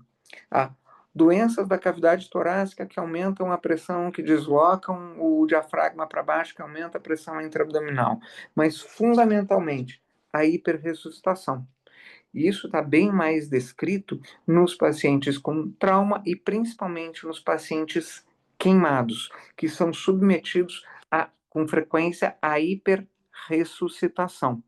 [SPEAKER 6] Doenças da cavidade torácica que aumentam a pressão, que deslocam o diafragma para baixo, que aumenta a pressão intraabdominal. Mas, fundamentalmente, a hiperressuscitação. E isso está bem mais descrito nos pacientes com trauma e principalmente nos pacientes queimados, que são submetidos com frequência à hiperressuscitação.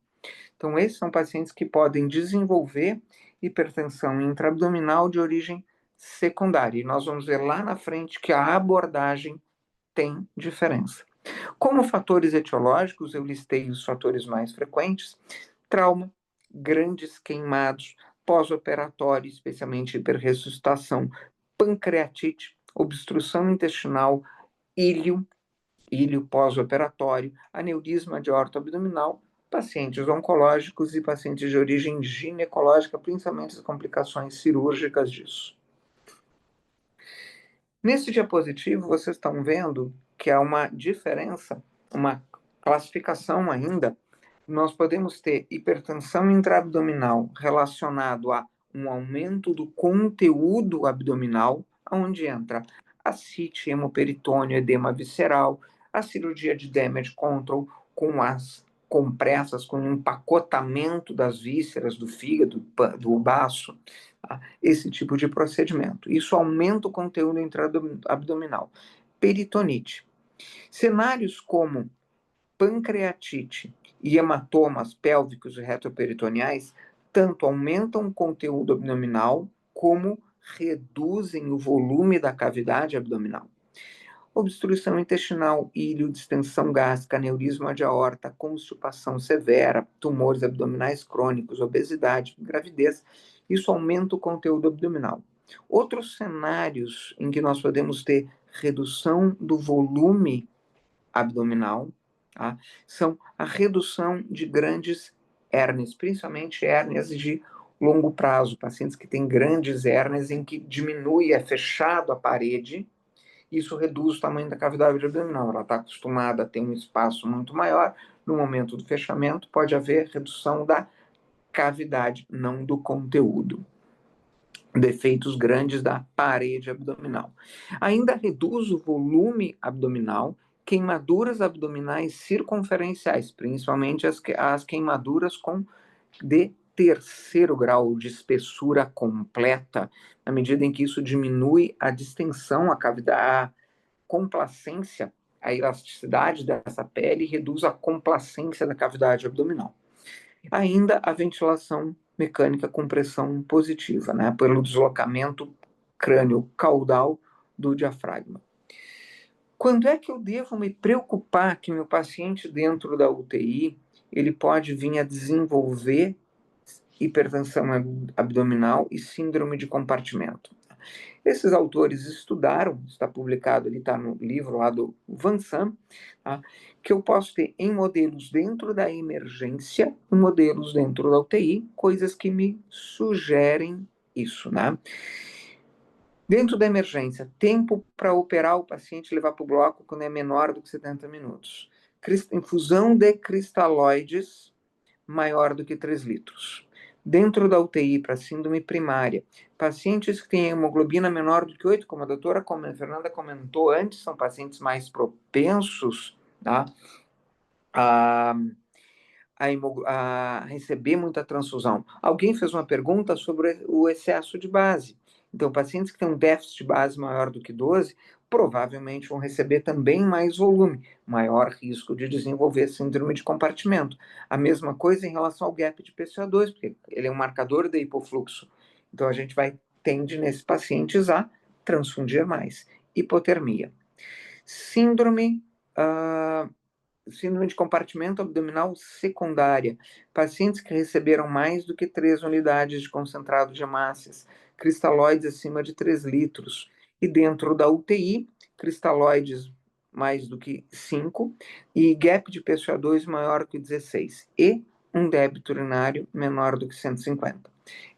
[SPEAKER 6] Então, esses são pacientes que podem desenvolver hipertensão intraabdominal de origem secundária. E nós vamos ver lá na frente que a abordagem tem diferença. Como fatores etiológicos, eu listei os fatores mais frequentes: trauma, grandes queimados, pós-operatório, especialmente hiperressuscitação, pancreatite, obstrução intestinal, íleo pós-operatório, aneurisma de aorta abdominal, pacientes oncológicos e pacientes de origem ginecológica, principalmente as complicações cirúrgicas disso. Nesse diapositivo, vocês estão vendo que há uma diferença, uma classificação ainda. Nós podemos ter hipertensão intraabdominal relacionado a um aumento do conteúdo abdominal, onde entra ascite, hemoperitônio, edema visceral, a cirurgia de damage control com as compressas, com o empacotamento das vísceras do fígado, do baço, tá? Esse tipo de procedimento. Isso aumenta o conteúdo intraabdominal. Peritonite. Cenários como pancreatite e hematomas pélvicos e retroperitoneais tanto aumentam o conteúdo abdominal como reduzem o volume da cavidade abdominal. Obstrução intestinal, íleo, distensão gástrica, aneurisma de aorta, constipação severa, tumores abdominais crônicos, obesidade, gravidez, isso aumenta o conteúdo abdominal. Outros cenários em que nós podemos ter redução do volume abdominal, tá? São a redução de grandes hérnias, principalmente hérnias de longo prazo, pacientes que têm grandes hérnias em que diminui, é fechado a parede, isso reduz o tamanho da cavidade abdominal. Ela está acostumada a ter um espaço muito maior, no momento do fechamento pode haver redução da cavidade, não do conteúdo. Defeitos grandes da parede abdominal. Ainda reduz o volume abdominal, queimaduras abdominais circunferenciais, principalmente as queimaduras de terceiro grau de espessura completa, na medida em que isso diminui a distensão, a cavidade, a complacência, a elasticidade dessa pele e reduz a complacência da cavidade abdominal. Ainda a ventilação mecânica com pressão positiva, né, pelo deslocamento crânio-caudal do diafragma. Quando é que eu devo me preocupar que meu paciente dentro da UTI ele pode vir a desenvolver hipertensão abdominal e síndrome de compartimento? Esses autores estudaram, está publicado ali, está no livro lá do Van Sam, tá? Que eu posso ter em modelos dentro da emergência e modelos dentro da UTI, coisas que me sugerem isso, né? Dentro da emergência, tempo para operar o paciente e levar para o bloco quando é menor do que 70 minutos. Infusão de cristalóides maior do que 3 litros. Dentro da UTI, para síndrome primária, pacientes que têm hemoglobina menor do que 8, como a doutora Fernanda comentou antes, são pacientes mais propensos, tá, a receber muita transfusão. Alguém fez uma pergunta sobre o excesso de base. Então, pacientes que têm um déficit de base maior do que 12, provavelmente vão receber também mais volume, maior risco de desenvolver síndrome de compartimento. A mesma coisa em relação ao gap de PCO2, porque ele é um marcador de hipofluxo. Então, a gente tende nesses pacientes a transfundir mais. Hipotermia. Síndrome de compartimento abdominal secundária. Pacientes que receberam mais do que 3 unidades de concentrado de hemácias, cristalóides acima de 3 litros. E dentro da UTI, cristalóides mais do que 5 e gap de PCO2 maior que 16 e um débito urinário menor do que 150.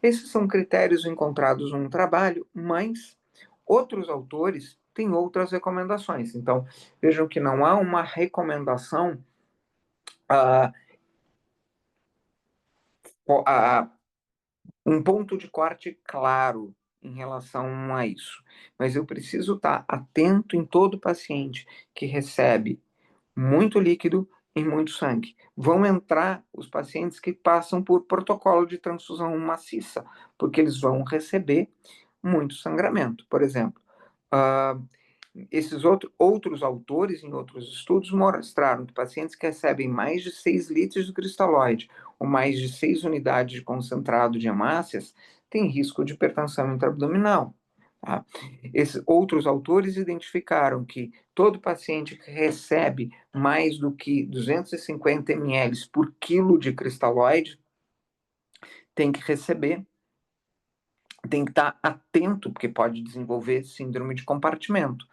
[SPEAKER 6] Esses são critérios encontrados num trabalho, mas outros autores têm outras recomendações. Então, vejam que não há uma recomendação um ponto de corte claro em relação a isso. Mas eu preciso estar atento em todo paciente que recebe muito líquido e muito sangue. Vão entrar os pacientes que passam por protocolo de transfusão maciça, porque eles vão receber muito sangramento. Por exemplo, esses outros autores, em outros estudos, mostraram que pacientes que recebem mais de 6 litros de cristalóide ou mais de 6 unidades de concentrado de hemácias têm risco de hipertensão intraabdominal. Tá? Esses outros autores identificaram que todo paciente que recebe mais do que 250 ml por quilo de cristalóide tem que estar atento, porque pode desenvolver síndrome de compartimento.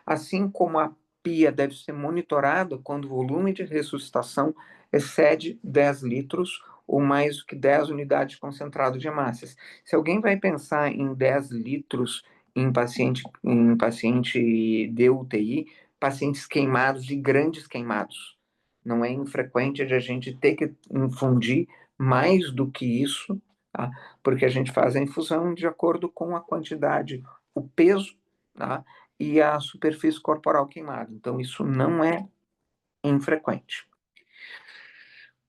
[SPEAKER 6] Assim como a pia deve ser monitorada quando o volume de ressuscitação excede 10 litros ou mais do que 10 unidades de concentrado de hemácias. Se alguém vai pensar em 10 litros em paciente de UTI, pacientes queimados e grandes queimados. Não é infrequente de a gente ter que infundir mais do que isso, tá? Porque a gente faz a infusão de acordo com a quantidade, o peso, tá? E a superfície corporal queimada. Então, isso não é infrequente.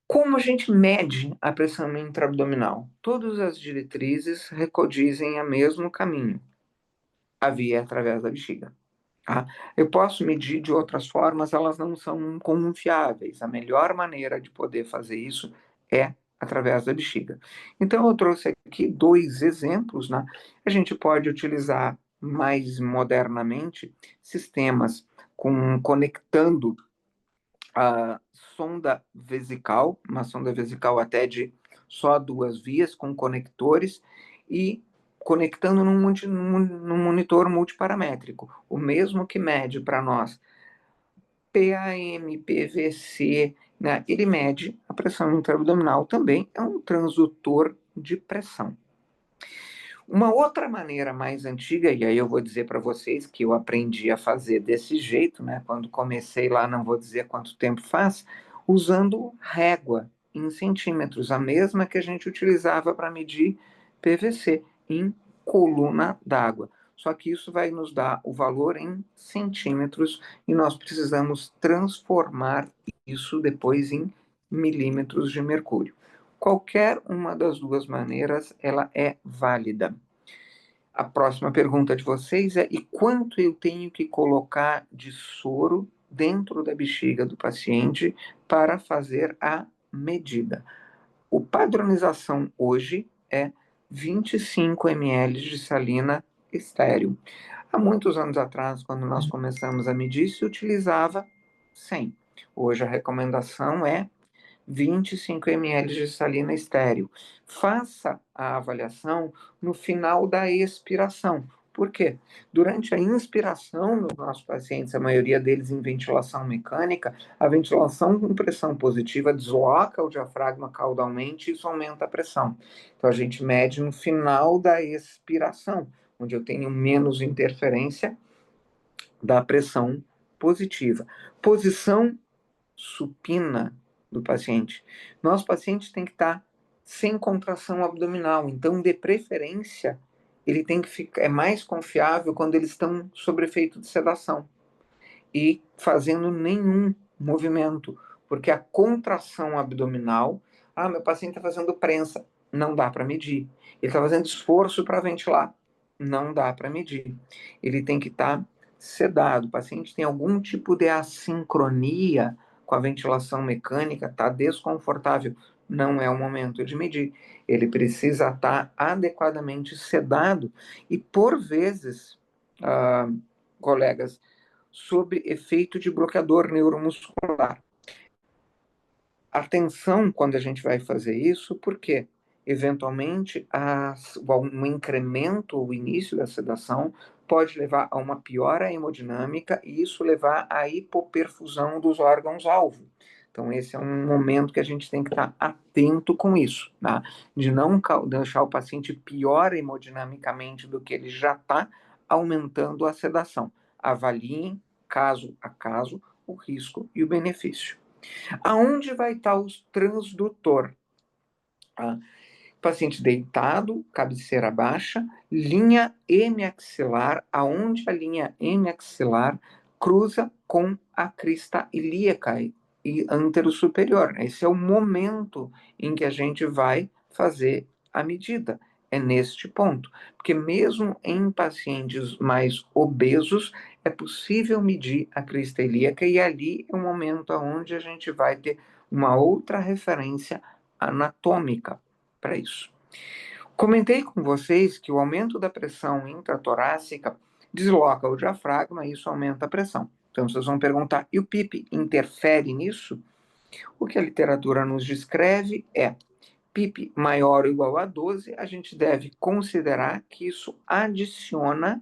[SPEAKER 6] Como a gente mede a pressão intraabdominal? Todas as diretrizes dizem o mesmo caminho. A via é através da bexiga. Tá? Eu posso medir de outras formas, elas não são confiáveis. A melhor maneira de poder fazer isso é através da bexiga. Então, eu trouxe aqui 2 exemplos, né? A gente pode utilizar mais modernamente sistemas conectando a sonda vesical, uma sonda vesical até de só 2 vias, com conectores, e conectando num monitor multiparamétrico, o mesmo que mede para nós PAM, PVC, né? Ele mede a pressão intraabdominal também, é um transdutor de pressão. Uma outra maneira mais antiga, e aí eu vou dizer para vocês que eu aprendi a fazer desse jeito, né? Quando comecei lá, não vou dizer quanto tempo faz, usando régua em centímetros, a mesma que a gente utilizava para medir PVC em coluna d'água. Só que isso vai nos dar o valor em centímetros e nós precisamos transformar isso depois em milímetros de mercúrio. Qualquer uma das 2 maneiras, ela é válida. A próxima pergunta de vocês é: e quanto eu tenho que colocar de soro dentro da bexiga do paciente para fazer a medida. A padronização hoje é 25 ml de salina estéril. Há muitos anos atrás, quando nós começamos a medir, se utilizava 100. Hoje a recomendação é 25 ml de salina estéril. Faça a avaliação no final da expiração. Por quê? Durante a inspiração dos nossos pacientes, a maioria deles em ventilação mecânica, a ventilação com pressão positiva desloca o diafragma caudalmente e isso aumenta a pressão. Então a gente mede no final da expiração, onde eu tenho menos interferência da pressão positiva. Posição supina do paciente. Nosso paciente tem que estar sem contração abdominal, então, de preferência, ele tem que ficar, é mais confiável quando eles estão sob efeito de sedação e fazendo nenhum movimento, porque a contração abdominal, meu paciente está fazendo prensa, não dá para medir. Ele está fazendo esforço para ventilar, não dá para medir. Ele tem que estar sedado. O paciente tem algum tipo de assincronia com a ventilação mecânica, está desconfortável, não é o momento de medir. Ele precisa estar adequadamente sedado e, por vezes, colegas, sob efeito de bloqueador neuromuscular. Atenção quando a gente vai fazer isso, porque eventualmente um incremento, o início da sedação, pode levar a uma piora hemodinâmica e isso levar à hipoperfusão dos órgãos-alvo. Então, esse é um momento que a gente tem que estar atento com isso, tá? De não deixar o paciente pior hemodinamicamente do que ele já está, aumentando a sedação. Avaliem, caso a caso, o risco e o benefício. Aonde vai estar o transdutor? Paciente deitado, cabeceira baixa, linha hemiaxilar, aonde a linha hemiaxilar cruza com a crista ilíaca e antero superior. Esse é o momento em que a gente vai fazer a medida. É neste ponto. Porque mesmo em pacientes mais obesos, é possível medir a crista ilíaca e ali é o momento onde a gente vai ter uma outra referência anatômica para isso. Comentei com vocês que o aumento da pressão intratorácica desloca o diafragma e isso aumenta a pressão. Então vocês vão perguntar, e o PIP interfere nisso? O que a literatura nos descreve é PIP maior ou igual a 12, a gente deve considerar que isso adiciona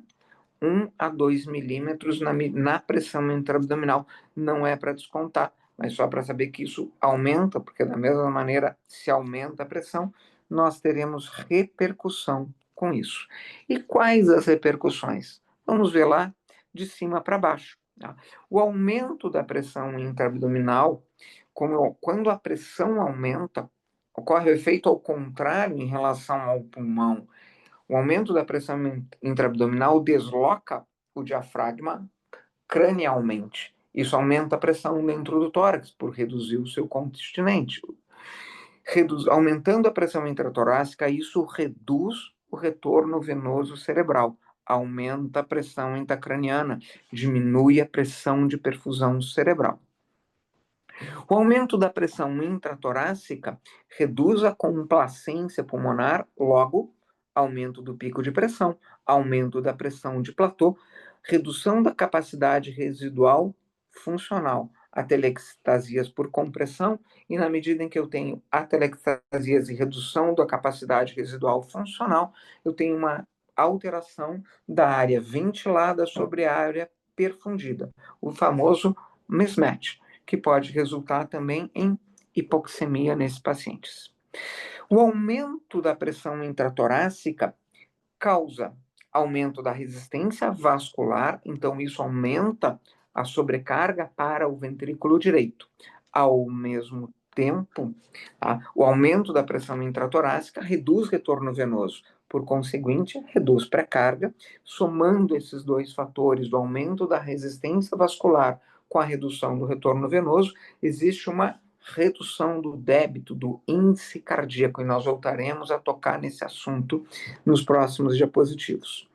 [SPEAKER 6] 1 a 2 milímetros na pressão intraabdominal. Não é para descontar, mas só para saber que isso aumenta, porque da mesma maneira, se aumenta a pressão, nós teremos repercussão com isso. E quais as repercussões? Vamos ver lá de cima para baixo. Tá? O aumento da pressão intraabdominal, quando a pressão aumenta, ocorre o efeito ao contrário em relação ao pulmão. O aumento da pressão intraabdominal desloca o diafragma cranialmente. Isso aumenta a pressão dentro do tórax, por reduzir o seu continente. Aumentando a pressão intratorácica, isso reduz o retorno venoso cerebral, aumenta a pressão intracraniana, diminui a pressão de perfusão cerebral. O aumento da pressão intratorácica reduz a complacência pulmonar, logo, aumento do pico de pressão, aumento da pressão de platô, redução da capacidade residual funcional, atelectasias por compressão, e na medida em que eu tenho atelectasias e redução da capacidade residual funcional, eu tenho uma alteração da área ventilada sobre a área perfundida, o famoso mismatch, que pode resultar também em hipoxemia nesses pacientes. O aumento da pressão intratorácica causa aumento da resistência vascular, então isso aumenta a sobrecarga para o ventrículo direito. Ao mesmo tempo, o aumento da pressão intratorácica reduz retorno venoso, por conseguinte, reduz pré-carga. Somando esses dois fatores, do aumento da resistência vascular com a redução do retorno venoso, existe uma redução do débito, do índice cardíaco, e nós voltaremos a tocar nesse assunto nos próximos diapositivos.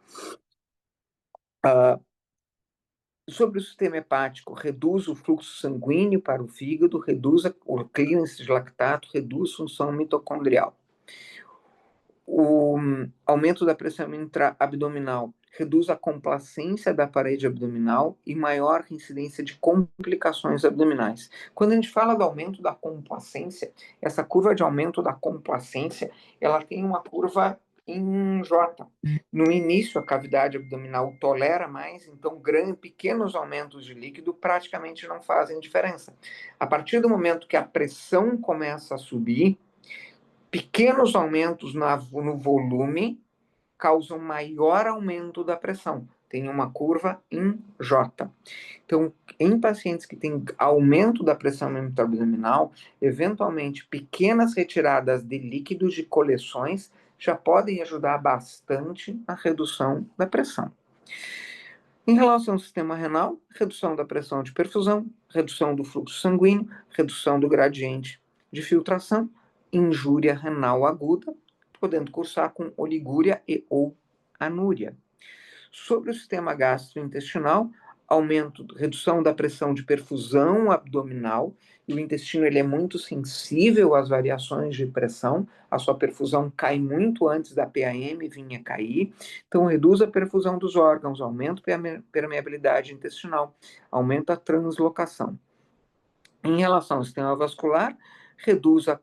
[SPEAKER 6] Sobre o sistema hepático, reduz o fluxo sanguíneo para o fígado, reduz o clearance de lactato, reduz função mitocondrial. O aumento da pressão intraabdominal reduz a complacência da parede abdominal e maior incidência de complicações abdominais. Quando a gente fala do aumento da complacência, essa curva de aumento da complacência, ela tem uma curva em J. No início, a cavidade abdominal tolera mais, então pequenos aumentos de líquido praticamente não fazem diferença. A partir do momento que a pressão começa a subir, pequenos aumentos no volume causam maior aumento da pressão. Tem uma curva em J. Então, em pacientes que têm aumento da pressão intraabdominal, eventualmente pequenas retiradas de líquidos de coleções já podem ajudar bastante na redução da pressão. Em relação ao sistema renal, redução da pressão de perfusão, redução do fluxo sanguíneo, redução do gradiente de filtração, injúria renal aguda, podendo cursar com oligúria e ou anúria. Sobre o sistema gastrointestinal, redução da pressão de perfusão abdominal, e o intestino ele é muito sensível às variações de pressão, a sua perfusão cai muito antes da PAM vinha cair, então reduz a perfusão dos órgãos, aumenta a permeabilidade intestinal, aumenta a translocação. Em relação ao sistema vascular, reduz a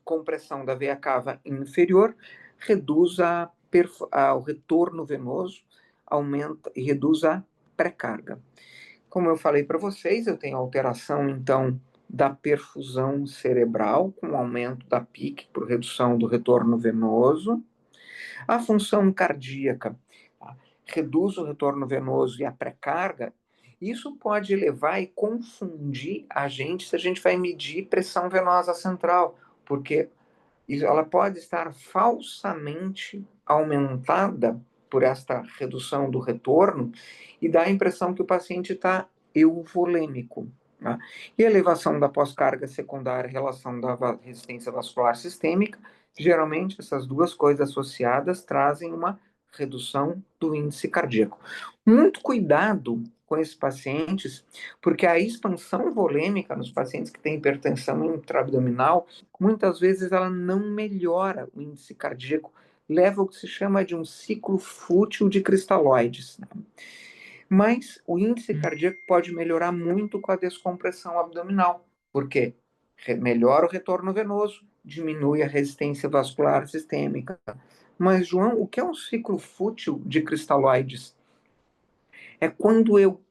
[SPEAKER 6] compressão da veia cava inferior, reduz o retorno venoso, aumenta e reduz a pré-carga. Como eu falei para vocês, eu tenho alteração, então, da perfusão cerebral, com aumento da PIC por redução do retorno venoso. A função cardíaca reduz o retorno venoso e a pré-carga. Isso pode levar e confundir a gente se a gente vai medir pressão venosa central, porque ela pode estar falsamente aumentada por esta redução do retorno e dá a impressão que o paciente está euvolêmico. Tá? E a elevação da pós-carga secundária em relação da resistência vascular sistêmica, geralmente essas duas coisas associadas trazem uma redução do índice cardíaco. Muito cuidado com esses pacientes, porque a expansão volêmica nos pacientes que têm hipertensão intraabdominal, muitas vezes ela não melhora o índice cardíaco, leva ao que se chama de um ciclo fútil de cristalóides. Né? Mas o índice cardíaco pode melhorar muito com a descompressão abdominal, porque melhora o retorno venoso, diminui a resistência vascular sistêmica. Mas, João, o que é um ciclo fútil de cristalóides? É quando eu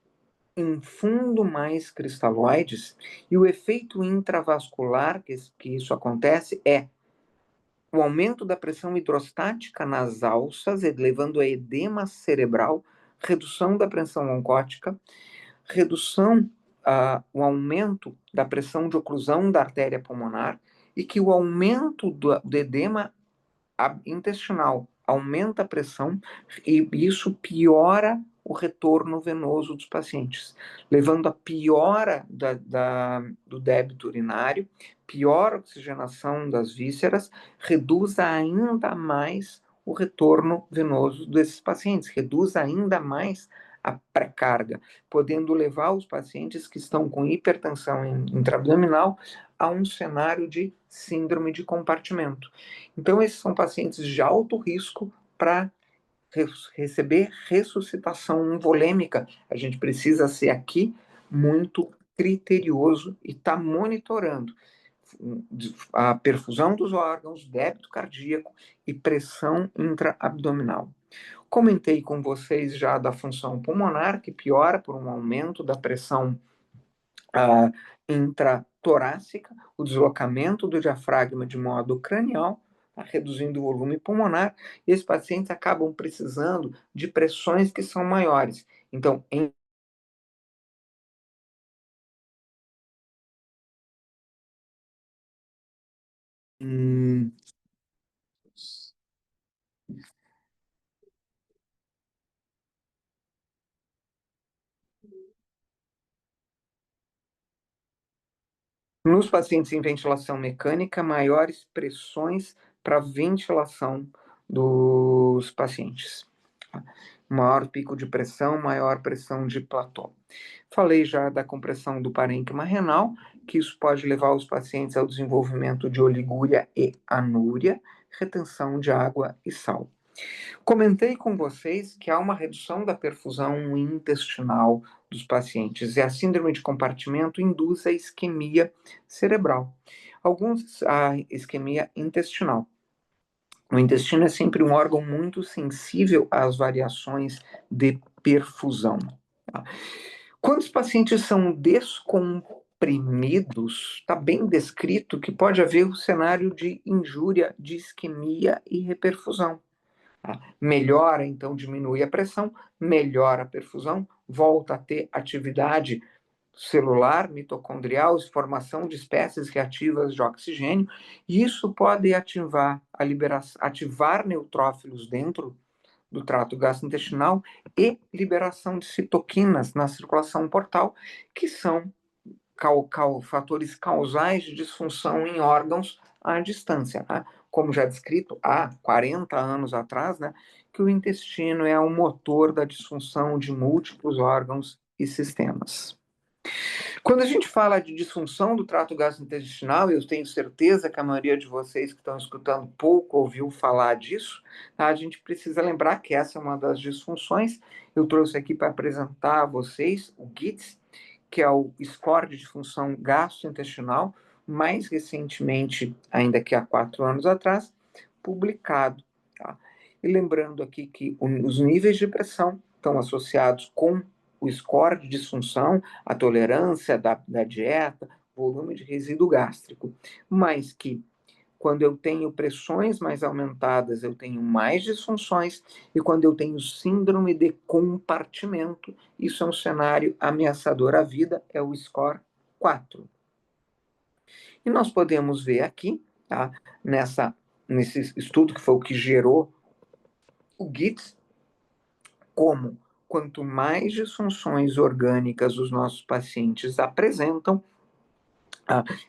[SPEAKER 6] infundo mais cristalóides e o efeito intravascular que isso acontece é o aumento da pressão hidrostática nas alças, levando a edema cerebral, redução da pressão oncótica, o aumento da pressão de oclusão da artéria pulmonar e que o aumento do edema intestinal aumenta a pressão e isso piora o retorno venoso dos pacientes, levando a piora do débito urinário, piora a oxigenação das vísceras, reduz ainda mais o retorno venoso desses pacientes, reduz ainda mais a pré-carga, podendo levar os pacientes que estão com hipertensão intraabdominal a um cenário de síndrome de compartimento. Então, esses são pacientes de alto risco para receber ressuscitação volêmica. A gente precisa ser aqui muito criterioso e estar monitorando a perfusão dos órgãos, débito cardíaco e pressão intraabdominal. Comentei com vocês já da função pulmonar, que piora por um aumento da pressão intratorácica, o deslocamento do diafragma de modo cranial, reduzindo o volume pulmonar, e esses pacientes acabam precisando de pressões que são maiores. Então, nos pacientes em ventilação mecânica, maiores pressões para ventilação dos pacientes. maior pico de pressão, maior pressão de platô. Falei já da compressão do parênquima renal, que isso pode levar os pacientes ao desenvolvimento de oligúria e anúria, retenção de água e sal. Comentei com vocês que há uma redução da perfusão intestinal dos pacientes e a síndrome de compartimento induz a isquemia cerebral. A isquemia intestinal. O intestino é sempre um órgão muito sensível às variações de perfusão. Tá? Quando os pacientes são descomprimidos, está bem descrito que pode haver o cenário de injúria, de isquemia e reperfusão. Tá? Melhora, então, diminui a pressão, melhora a perfusão, volta a ter atividade celular, mitocondrial, formação de espécies reativas de oxigênio, e isso pode ativar neutrófilos dentro do trato gastrointestinal e liberação de citoquinas na circulação portal, que são fatores causais de disfunção em órgãos à distância. Né? Como já descrito há 40 anos atrás, né, que o intestino é o motor da disfunção de múltiplos órgãos e sistemas. Quando a gente fala de disfunção do trato gastrointestinal, eu tenho certeza que a maioria de vocês que estão escutando pouco ouviu falar disso, tá? A gente precisa lembrar que essa é uma das disfunções. Eu trouxe aqui para apresentar a vocês o GITS, que é o score de disfunção gastrointestinal, mais recentemente, ainda que há 4 anos atrás, publicado. Tá? E lembrando aqui que os níveis de pressão estão associados com o score de disfunção, a tolerância da dieta, volume de resíduo gástrico, mas que quando eu tenho pressões mais aumentadas, eu tenho mais disfunções, e quando eu tenho síndrome de compartimento, isso é um cenário ameaçador à vida, é o score 4. E nós podemos ver aqui, tá, nesse estudo que foi o que gerou o GITS, como quanto mais disfunções orgânicas os nossos pacientes apresentam,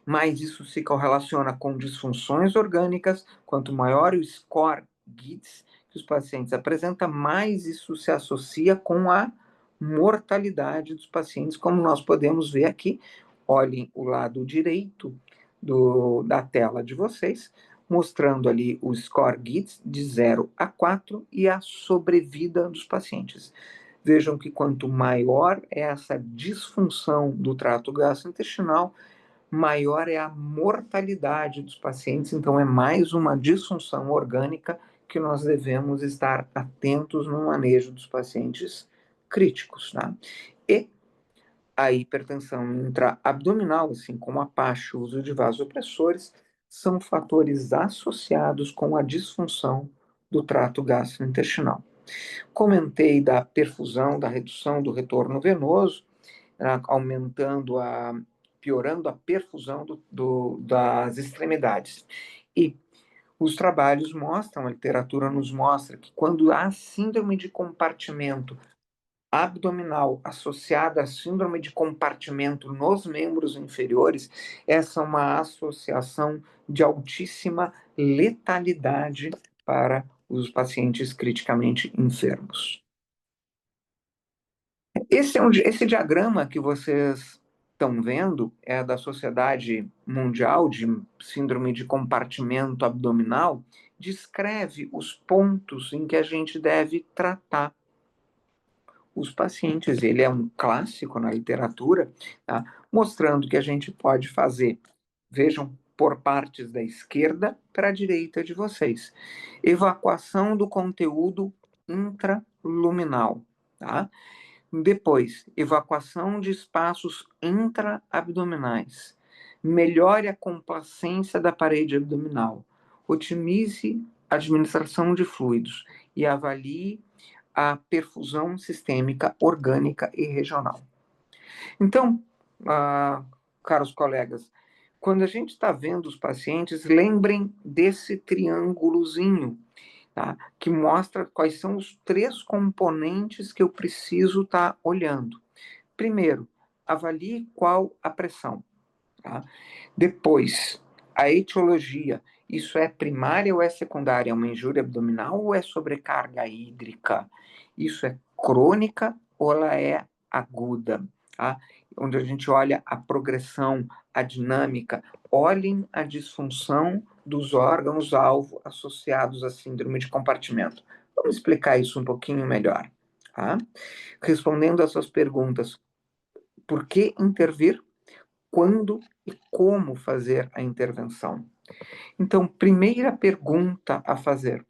[SPEAKER 6] mais isso se correlaciona com disfunções orgânicas. Quanto maior o score GITS que os pacientes apresentam, mais isso se associa com a mortalidade dos pacientes, como nós podemos ver aqui. Olhem o lado direito da tela de vocês, mostrando ali o score GITS de 0 a 4 e a sobrevida dos pacientes. Vejam que quanto maior é essa disfunção do trato gastrointestinal, maior é a mortalidade dos pacientes. Então, é mais uma disfunção orgânica que nós devemos estar atentos no manejo dos pacientes críticos. Tá? E a hipertensão intraabdominal, assim como a PASH, o uso de vasopressores, são fatores associados com a disfunção do trato gastrointestinal. Comentei da perfusão, da redução do retorno venoso, piorando a perfusão das extremidades. E os trabalhos mostram, a literatura nos mostra, que quando há síndrome de compartimento abdominal associada à síndrome de compartimento nos membros inferiores, essa é uma associação de altíssima letalidade para os pacientes criticamente enfermos. Esse diagrama que vocês estão vendo é da Sociedade Mundial de Síndrome de Compartimento Abdominal, descreve os pontos em que a gente deve tratar os pacientes. Ele é um clássico na literatura, tá? Mostrando que a gente pode fazer, vejam, por partes da esquerda para a direita de vocês. Evacuação do conteúdo intraluminal, tá? Depois, evacuação de espaços intraabdominais. Melhore a complacência da parede abdominal. Otimize a administração de fluidos e avalie a perfusão sistêmica orgânica e regional. Então, caros colegas, quando a gente está vendo os pacientes, lembrem desse triângulozinho, tá? Que mostra quais são os 3 componentes que eu preciso estar olhando. Primeiro, avalie qual a pressão. Tá? Depois, a etiologia. Isso é primária ou é secundária? É uma injúria abdominal ou é sobrecarga hídrica? isso é crônica ou ela é aguda, tá? Onde a gente olha a progressão, a dinâmica. Olhem a disfunção dos órgãos-alvo associados à síndrome de compartimento. Vamos explicar isso um pouquinho melhor, tá? Respondendo a essas perguntas, por que intervir? Quando e como fazer a intervenção? Então, primeira pergunta a fazer: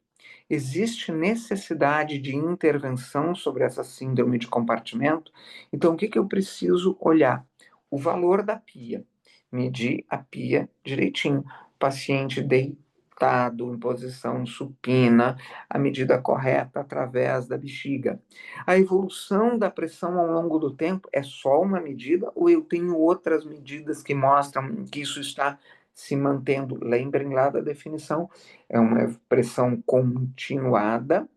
[SPEAKER 6] existe necessidade de intervenção sobre essa síndrome de compartimento? Então, o que eu preciso olhar? O valor da pia. Medir a pia direitinho. Paciente deitado, em posição supina, a medida correta através da bexiga. A evolução da pressão ao longo do tempo é só uma medida ou eu tenho outras medidas que mostram que isso está se mantendo? Lembrem lá da definição, é uma pressão continuada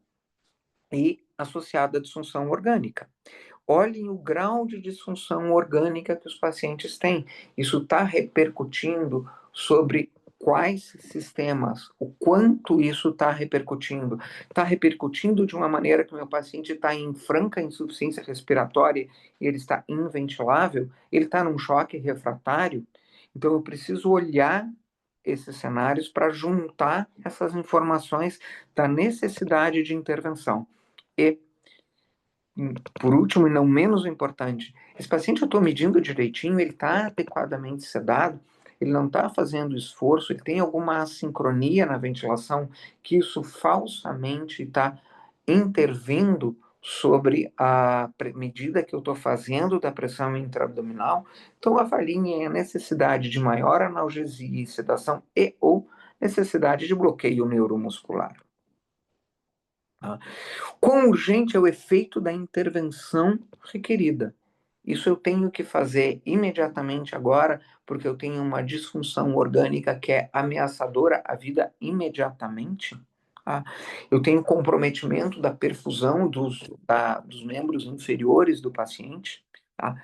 [SPEAKER 6] e associada à disfunção orgânica. Olhem o grau de disfunção orgânica que os pacientes têm. Isso está repercutindo sobre quais sistemas, o quanto isso está repercutindo. Está repercutindo de uma maneira que o meu paciente está em franca insuficiência respiratória e ele está inventilável, ele está num choque refratário. Então, eu preciso olhar esses cenários para juntar essas informações da necessidade de intervenção. E, por último, e não menos importante, esse paciente eu estou medindo direitinho, ele está adequadamente sedado, ele não está fazendo esforço, ele tem alguma assincronia na ventilação, que isso falsamente está intervindo sobre a medida que eu estou fazendo da pressão intraabdominal. Então, avaliem a necessidade de maior analgesia e sedação e ou necessidade de bloqueio neuromuscular. Tá? Quão urgente é o efeito da intervenção requerida? Isso eu tenho que fazer imediatamente agora, porque eu tenho uma disfunção orgânica que é ameaçadora à vida imediatamente. Tá? Eu tenho comprometimento da perfusão dos membros inferiores do paciente. Tá?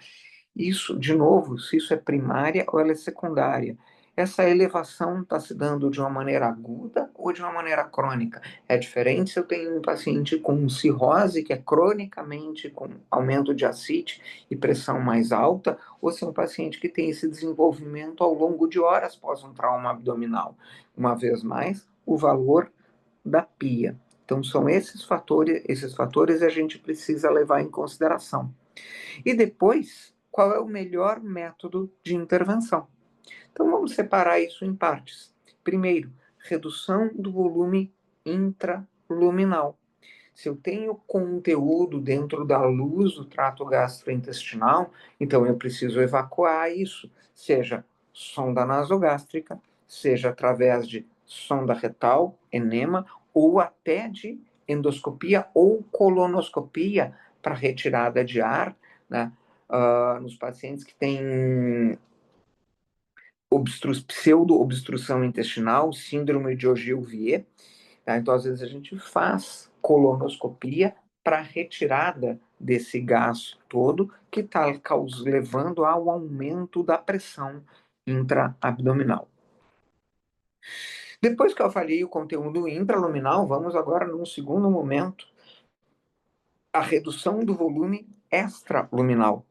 [SPEAKER 6] Isso, de novo, se isso é primária ou ela é secundária. Essa elevação está se dando de uma maneira aguda ou de uma maneira crônica? É diferente se eu tenho um paciente com cirrose, que é cronicamente com aumento de ascite e pressão mais alta, ou se é um paciente que tem esse desenvolvimento ao longo de horas após um trauma abdominal. Uma vez mais, o valor da pia. Então, são esses fatores a gente precisa levar em consideração. E depois, qual é o melhor método de intervenção? Então, vamos separar isso em partes. Primeiro, redução do volume intraluminal. Se eu tenho conteúdo dentro da luz do trato gastrointestinal, então eu preciso evacuar isso, seja sonda nasogástrica, seja através de sonda retal, enema, ou até de endoscopia ou colonoscopia para retirada de ar, né? Nos pacientes que têm pseudo-obstrução intestinal, síndrome de Ogilvie, tá? Então, às vezes, a gente faz colonoscopia para retirada desse gás todo que está levando ao aumento da pressão intraabdominal. Depois que eu avaliei o conteúdo intraluminal, vamos agora num segundo momento, a redução do volume extraluminal.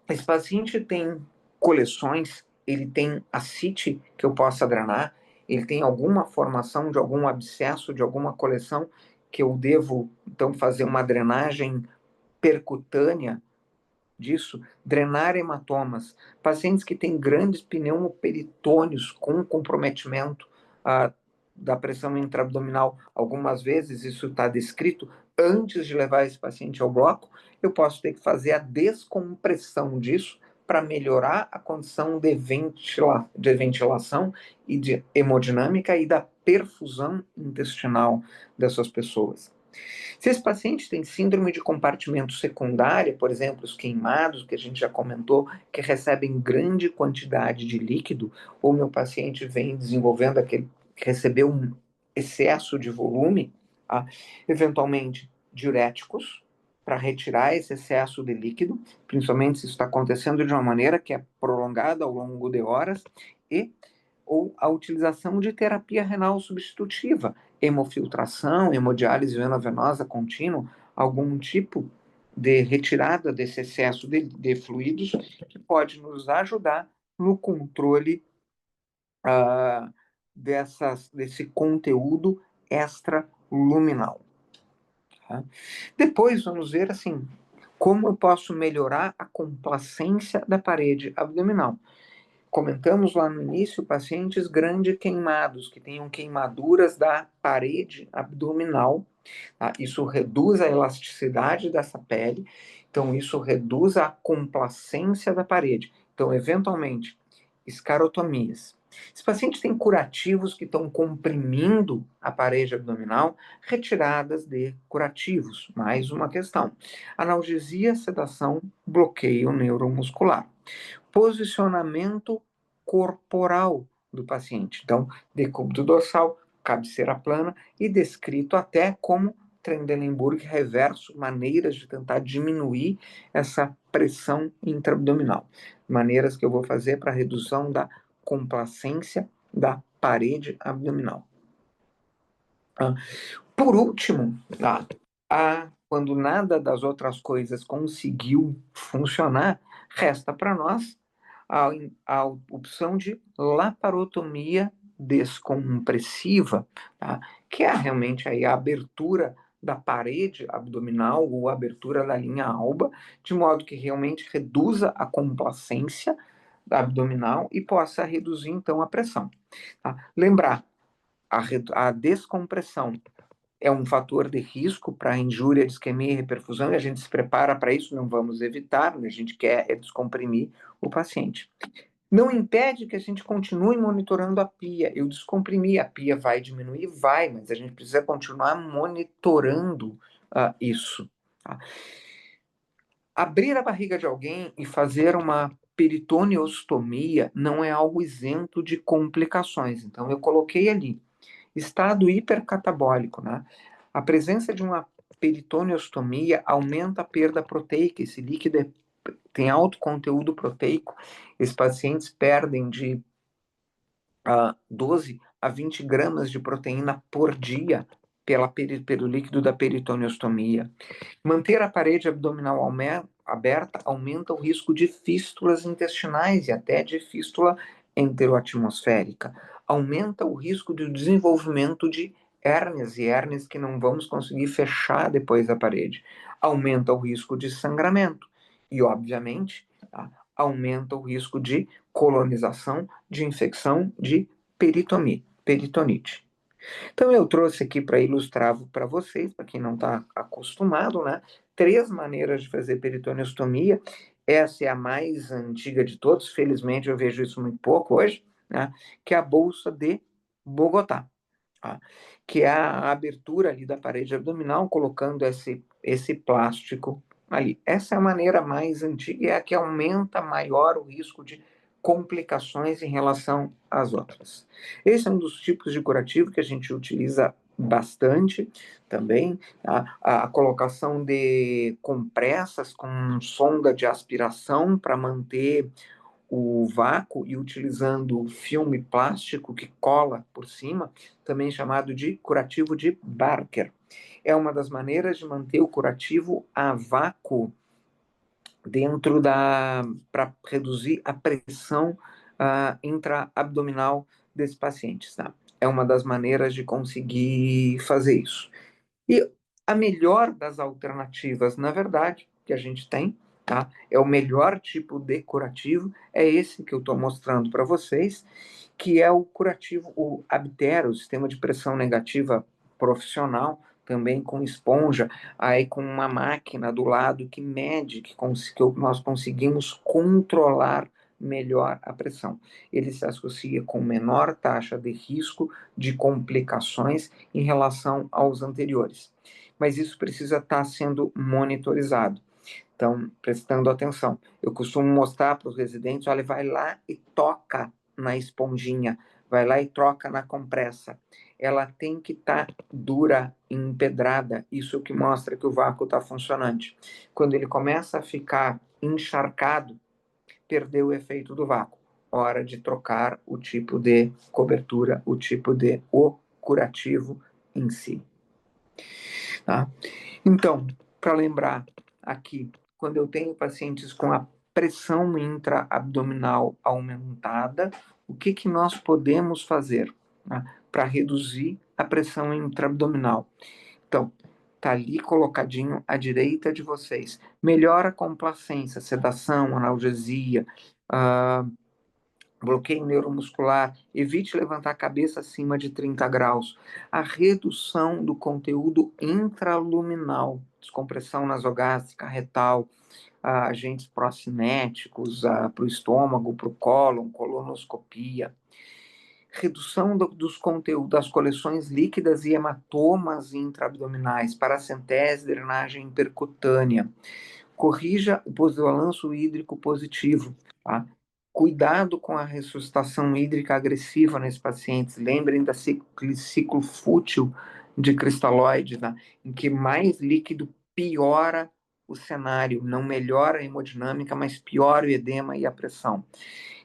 [SPEAKER 6] Esse paciente tem coleções, ele tem ascite que eu possa drenar, ele tem alguma formação de algum abscesso, de alguma coleção que eu devo, então, fazer uma drenagem percutânea disso, drenar hematomas. Pacientes que têm grandes pneumoperitônios com comprometimento da pressão intraabdominal, algumas vezes isso está descrito, antes de levar esse paciente ao bloco, eu posso ter que fazer a descompressão disso para melhorar a condição de ventilação e de hemodinâmica e da perfusão intestinal dessas pessoas. Se esse paciente tem síndrome de compartimento secundária, por exemplo, os queimados, que a gente já comentou, que recebem grande quantidade de líquido, ou meu paciente vem desenvolvendo recebeu um excesso de volume, eventualmente diuréticos, para retirar esse excesso de líquido, principalmente se isso está acontecendo de uma maneira que é prolongada ao longo de horas, ou a utilização de terapia renal substitutiva, hemofiltração, hemodiálise veno-venosa contínua, algum tipo de retirada desse excesso de fluidos que pode nos ajudar no controle desse conteúdo extraluminal. Tá? Depois vamos ver assim, como eu posso melhorar a complacência da parede abdominal. Comentamos lá no início pacientes grande queimados, que tenham queimaduras da parede abdominal. Tá? Isso reduz a elasticidade dessa pele, então isso reduz a complacência da parede. Então, eventualmente, escarotomias. Esse paciente tem curativos que estão comprimindo a parede abdominal, retiradas de curativos. Mais uma questão. Analgesia, sedação, bloqueio neuromuscular. Posicionamento corporal do paciente. Então, decúbito dorsal, cabeceira plana e descrito até como Trendelenburg reverso, maneiras de tentar diminuir essa pressão intraabdominal. Maneiras que eu vou fazer para redução da complacência da parede abdominal. Por último, quando nada das outras coisas conseguiu funcionar, resta para nós a opção de laparotomia descompressiva, tá? Que é realmente aí a abertura da parede abdominal ou a abertura da linha alba, de modo que realmente reduza a complacência abdominal e possa reduzir, então, a pressão. Tá? Lembrar, a descompressão é um fator de risco para injúria, disquemia e reperfusão, e a gente se prepara para isso, não vamos evitar, o que a gente quer é descomprimir o paciente. Não impede que a gente continue monitorando a pia. Eu descomprimi, a pia vai diminuir? Vai, mas a gente precisa continuar monitorando isso. Tá? Abrir a barriga de alguém e fazer uma peritoneostomia não é algo isento de complicações. Então, eu coloquei ali, estado hipercatabólico, né? A presença de uma peritoneostomia aumenta a perda proteica. Esse líquido tem alto conteúdo proteico. Esses pacientes perdem de 12 a 20 gramas de proteína por dia pelo líquido da peritoneostomia. Manter a parede abdominal aberta aumenta o risco de fístulas intestinais e até de fístula enteroatmosférica. Aumenta o risco do desenvolvimento de hérnias e hérnias que não vamos conseguir fechar depois da parede. Aumenta o risco de sangramento e, obviamente, aumenta o risco de colonização, de infecção, de peritonite. Então eu trouxe aqui para ilustrar para vocês, para quem não está acostumado, né, 3 maneiras de fazer peritoneostomia. Essa é a mais antiga de todos, felizmente eu vejo isso muito pouco hoje, né, que é a bolsa de Bogotá, tá? Que é a abertura ali da parede abdominal, colocando esse plástico ali. Essa é a maneira mais antiga e é a que aumenta maior o risco de complicações em relação às outras. Esse é um dos tipos de curativo que a gente utiliza bastante também, a colocação de compressas com sonda de aspiração para manter o vácuo e utilizando filme plástico que cola por cima, também chamado de curativo de Barker. É uma das maneiras de manter o curativo a vácuo dentro para reduzir a pressão intraabdominal desses pacientes, tá? É uma das maneiras de conseguir fazer isso. E a melhor das alternativas, na verdade, que a gente tem, tá? É o melhor tipo de curativo, é esse que eu estou mostrando para vocês, que é o curativo, o Abtero, o sistema de pressão negativa profissional, também com esponja, aí com uma máquina do lado que mede, que nós conseguimos controlar melhor a pressão. Ele se associa com menor taxa de risco de complicações em relação aos anteriores. Mas isso precisa estar sendo monitorizado. Então, prestando atenção. Eu costumo mostrar para os residentes, olha, vai lá e toca na esponjinha, vai lá e troca na compressa. Ela tem que estar dura, empedrada. Isso é o que mostra que o vácuo está funcionante. Quando ele começa a ficar encharcado, perdeu o efeito do vácuo. Hora de trocar o tipo de cobertura, o tipo de curativo em si. Tá? Então, para lembrar aqui, quando eu tenho pacientes com a pressão intraabdominal aumentada, o que nós podemos fazer, né, para reduzir a pressão intraabdominal? Então, está ali colocadinho à direita de vocês. Melhora a complacência, sedação, analgesia, bloqueio neuromuscular, evite levantar a cabeça acima de 30 graus. A redução do conteúdo intraluminal, descompressão nasogástrica, retal, agentes procinéticos para o estômago, para o cólon, colonoscopia. Redução dos conteúdos das coleções líquidas e hematomas intraabdominais, paracentese, drenagem percutânea. Corrija o balanço hídrico positivo, tá? Cuidado com a ressuscitação hídrica agressiva nesses pacientes. Lembrem da ciclo fútil de cristalóides, né? Em que mais líquido piora o cenário, não melhora a hemodinâmica, mas piora o edema e a pressão.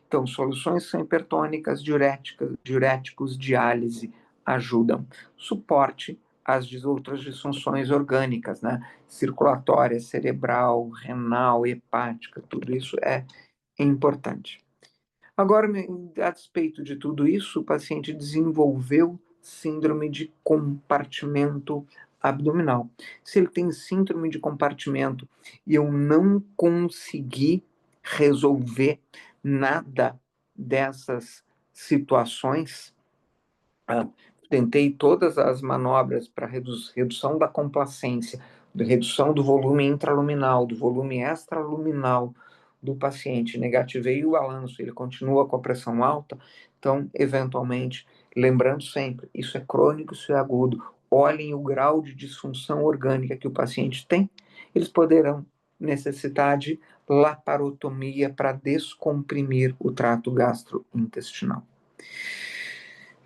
[SPEAKER 6] Então, soluções são hipertônicas, diuréticos, diálise ajudam. Suporte às outras disfunções orgânicas, né? Circulatória, cerebral, renal, hepática, tudo isso é importante. Agora, a despeito de tudo isso, o paciente desenvolveu síndrome de compartimento abdominal. Se ele tem síndrome de compartimento e eu não consegui resolver nada dessas situações, tentei todas as manobras para redução da complacência, redução do volume intraluminal, do volume extraluminal do paciente, negativei o balanço, ele continua com a pressão alta, então, eventualmente, lembrando sempre, isso é crônico, isso é agudo, olhem o grau de disfunção orgânica que o paciente tem, eles poderão necessitar de laparotomia para descomprimir o trato gastrointestinal.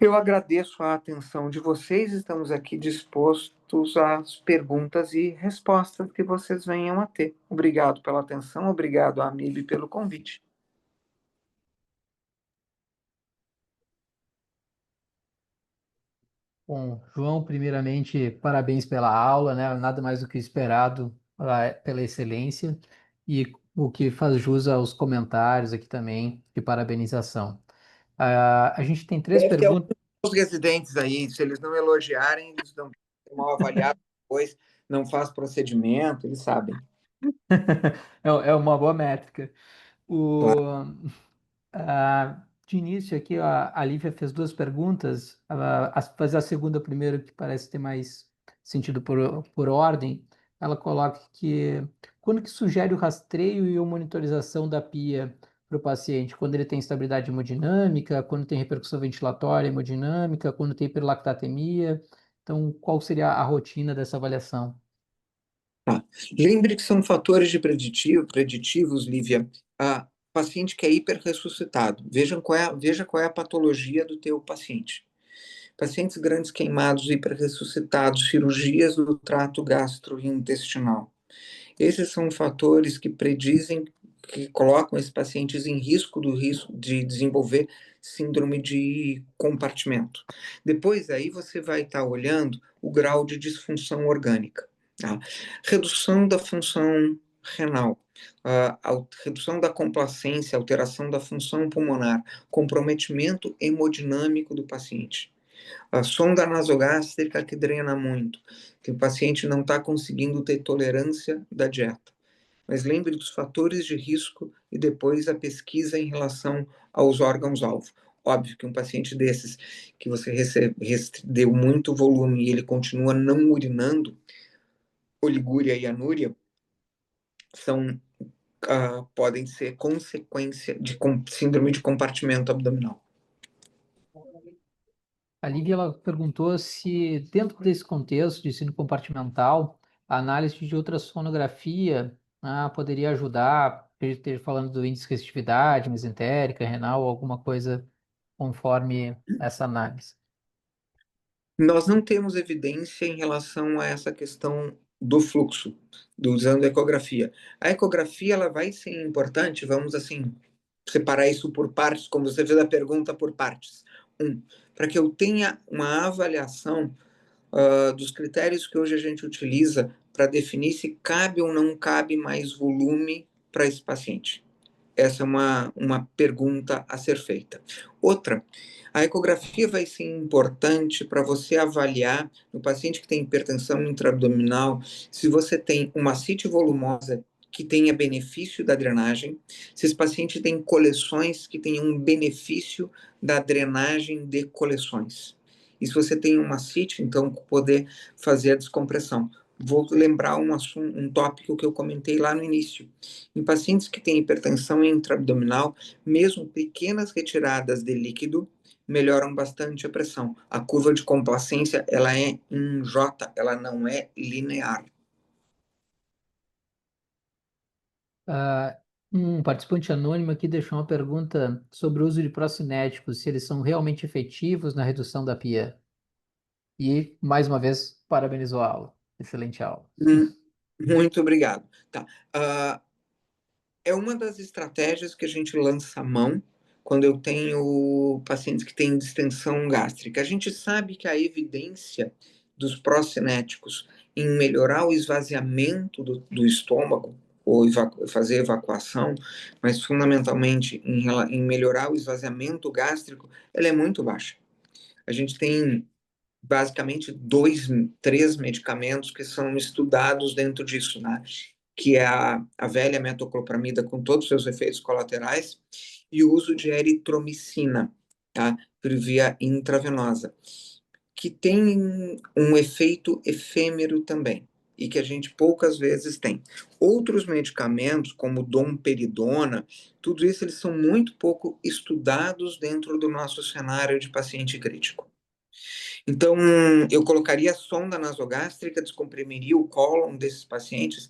[SPEAKER 6] Eu agradeço a atenção de vocês, estamos aqui dispostos às perguntas e respostas que vocês venham a ter. Obrigado pela atenção, obrigado à Amíbi pelo convite.
[SPEAKER 5] Bom, João, primeiramente, parabéns pela aula, né? Nada mais do que esperado pela excelência e o que faz jus aos comentários aqui também de parabenização. A gente tem três
[SPEAKER 6] Deve ter
[SPEAKER 5] perguntas.
[SPEAKER 6] os residentes aí, se eles não elogiarem, eles não são mal avaliados depois, não faz procedimento, eles sabem.
[SPEAKER 5] É uma boa métrica.
[SPEAKER 6] Claro.
[SPEAKER 5] De início aqui, a Lívia fez duas perguntas. Fazer a segunda primeiro, que parece ter mais sentido por ordem. Ela coloca que quando que sugere o rastreio e a monitorização da pia para o paciente? Quando ele tem estabilidade hemodinâmica, quando tem repercussão ventilatória hemodinâmica, quando tem hiperlactatemia. Então, qual seria a rotina dessa avaliação?
[SPEAKER 6] Lembre que são fatores de preditivos, Lívia. Paciente que é hiperressuscitado. Veja qual é a patologia do teu paciente. Pacientes grandes queimados, hiperressuscitados, cirurgias do trato gastrointestinal. Esses são fatores que predizem, que colocam esses pacientes em risco de desenvolver síndrome de compartimento. Depois aí você vai estar olhando o grau de disfunção orgânica. Tá? Redução da função renal, redução da complacência, alteração da função pulmonar, comprometimento hemodinâmico do paciente. A sonda nasogástrica que drena muito, que o paciente não está conseguindo ter tolerância da dieta. Mas lembre dos fatores de risco e depois a pesquisa em relação aos órgãos-alvo. Óbvio que um paciente desses, que você deu muito volume e ele continua não urinando, oligúria e anúria, podem ser consequência de síndrome de compartimento abdominal.
[SPEAKER 5] A Lívia ela perguntou se, dentro desse contexto de ensino compartimental, a análise de ultrassonografia poderia ajudar, falando do índice de restritividade, mesentérica, renal, alguma coisa conforme essa análise.
[SPEAKER 6] Nós não temos evidência em relação a essa questão do fluxo, usando a ecografia. A ecografia ela vai ser importante, vamos assim, separar isso por partes, como você fez a pergunta por partes. Para que eu tenha uma avaliação dos critérios que hoje a gente utiliza para definir se cabe ou não cabe mais volume para esse paciente? Essa é uma pergunta a ser feita. Outra, a ecografia vai ser importante para você avaliar no paciente que tem hipertensão intraabdominal se você tem uma ascite volumosa que tenha benefício da drenagem, se esse paciente tem coleções que tenham um benefício da drenagem de coleções. E se você tem uma ascite, então poder fazer a descompressão. Vou lembrar um tópico que eu comentei lá no início. Em pacientes que têm hipertensão intraabdominal, mesmo pequenas retiradas de líquido melhoram bastante a pressão. A curva de complacência, ela é em J, ela não é linear.
[SPEAKER 5] Um participante anônimo aqui deixou uma pergunta sobre o uso de procinéticos, se eles são realmente efetivos na redução da PIA. E, mais uma vez, parabenizo a aula. Excelente aula.
[SPEAKER 6] Muito obrigado. Tá. É uma das estratégias que a gente lança a mão quando eu tenho pacientes que têm distensão gástrica. A gente sabe que a evidência dos procinéticos em melhorar o esvaziamento do estômago, ou fazer evacuação, mas fundamentalmente em melhorar o esvaziamento gástrico, ela é muito baixa. A gente tem basicamente 2, 3 medicamentos que são estudados dentro disso, né? Que é a velha metoclopramida com todos os seus efeitos colaterais e o uso de eritromicina, tá? Por via intravenosa, que tem um efeito efêmero também e que a gente poucas vezes tem. Outros medicamentos, como domperidona, tudo isso eles são muito pouco estudados dentro do nosso cenário de paciente crítico. Então, eu colocaria a sonda nasogástrica, descomprimiria o cólon desses pacientes,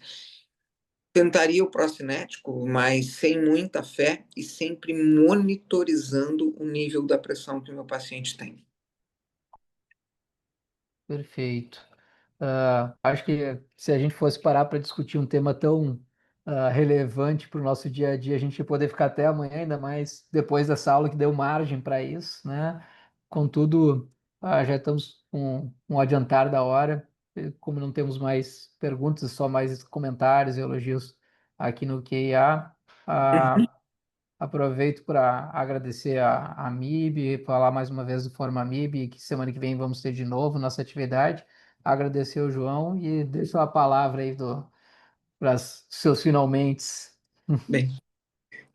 [SPEAKER 6] tentaria o procinético, mas sem muita fé e sempre monitorizando o nível da pressão que o meu paciente tem.
[SPEAKER 5] Perfeito. Acho que se a gente fosse parar para discutir um tema tão relevante para o nosso dia a dia, a gente ia poder ficar até amanhã, ainda mais depois dessa aula que deu margem para isso, né? Contudo, já estamos com um adiantar da hora. Como não temos mais perguntas, só mais comentários e elogios aqui no QIA, aproveito para agradecer a MIB, falar mais uma vez do Fórum MIB, que semana que vem vamos ter de novo nossa atividade. Agradecer ao João e deixo a palavra aí para os seus finalmente.
[SPEAKER 6] Bem,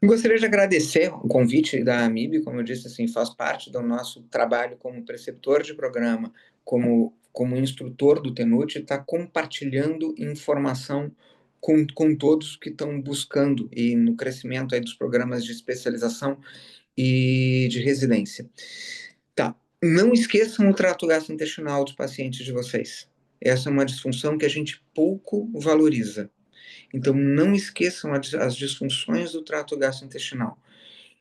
[SPEAKER 6] gostaria de agradecer o convite da AMIB, como eu disse, assim, faz parte do nosso trabalho como preceptor de programa, como instrutor do TENUT, está compartilhando informação com todos que estão buscando e no crescimento aí dos programas de especialização e de residência. Tá. Não esqueçam o trato gastrointestinal dos pacientes de vocês. Essa é uma disfunção que a gente pouco valoriza. Então, não esqueçam as disfunções do trato gastrointestinal.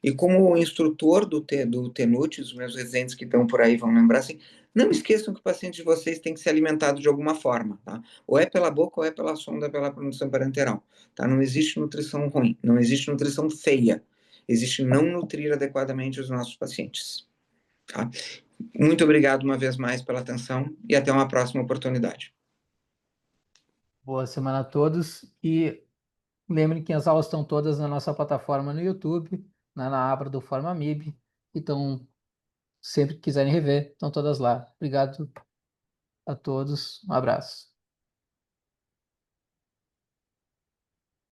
[SPEAKER 6] E como instrutor do TENUT, os meus residentes que estão por aí vão lembrar assim, não esqueçam que o paciente de vocês tem que ser alimentado de alguma forma, tá? Ou é pela boca ou é pela sonda, pela produção parenteral, tá? Não existe nutrição ruim, não existe nutrição feia. Existe não nutrir adequadamente os nossos pacientes, tá? Muito obrigado uma vez mais pela atenção e até uma próxima oportunidade.
[SPEAKER 5] Boa semana a todos e lembrem que as aulas estão todas na nossa plataforma no YouTube, né, na aba do Fórum MIB, então sempre que quiserem rever, estão todas lá. Obrigado a todos, um abraço.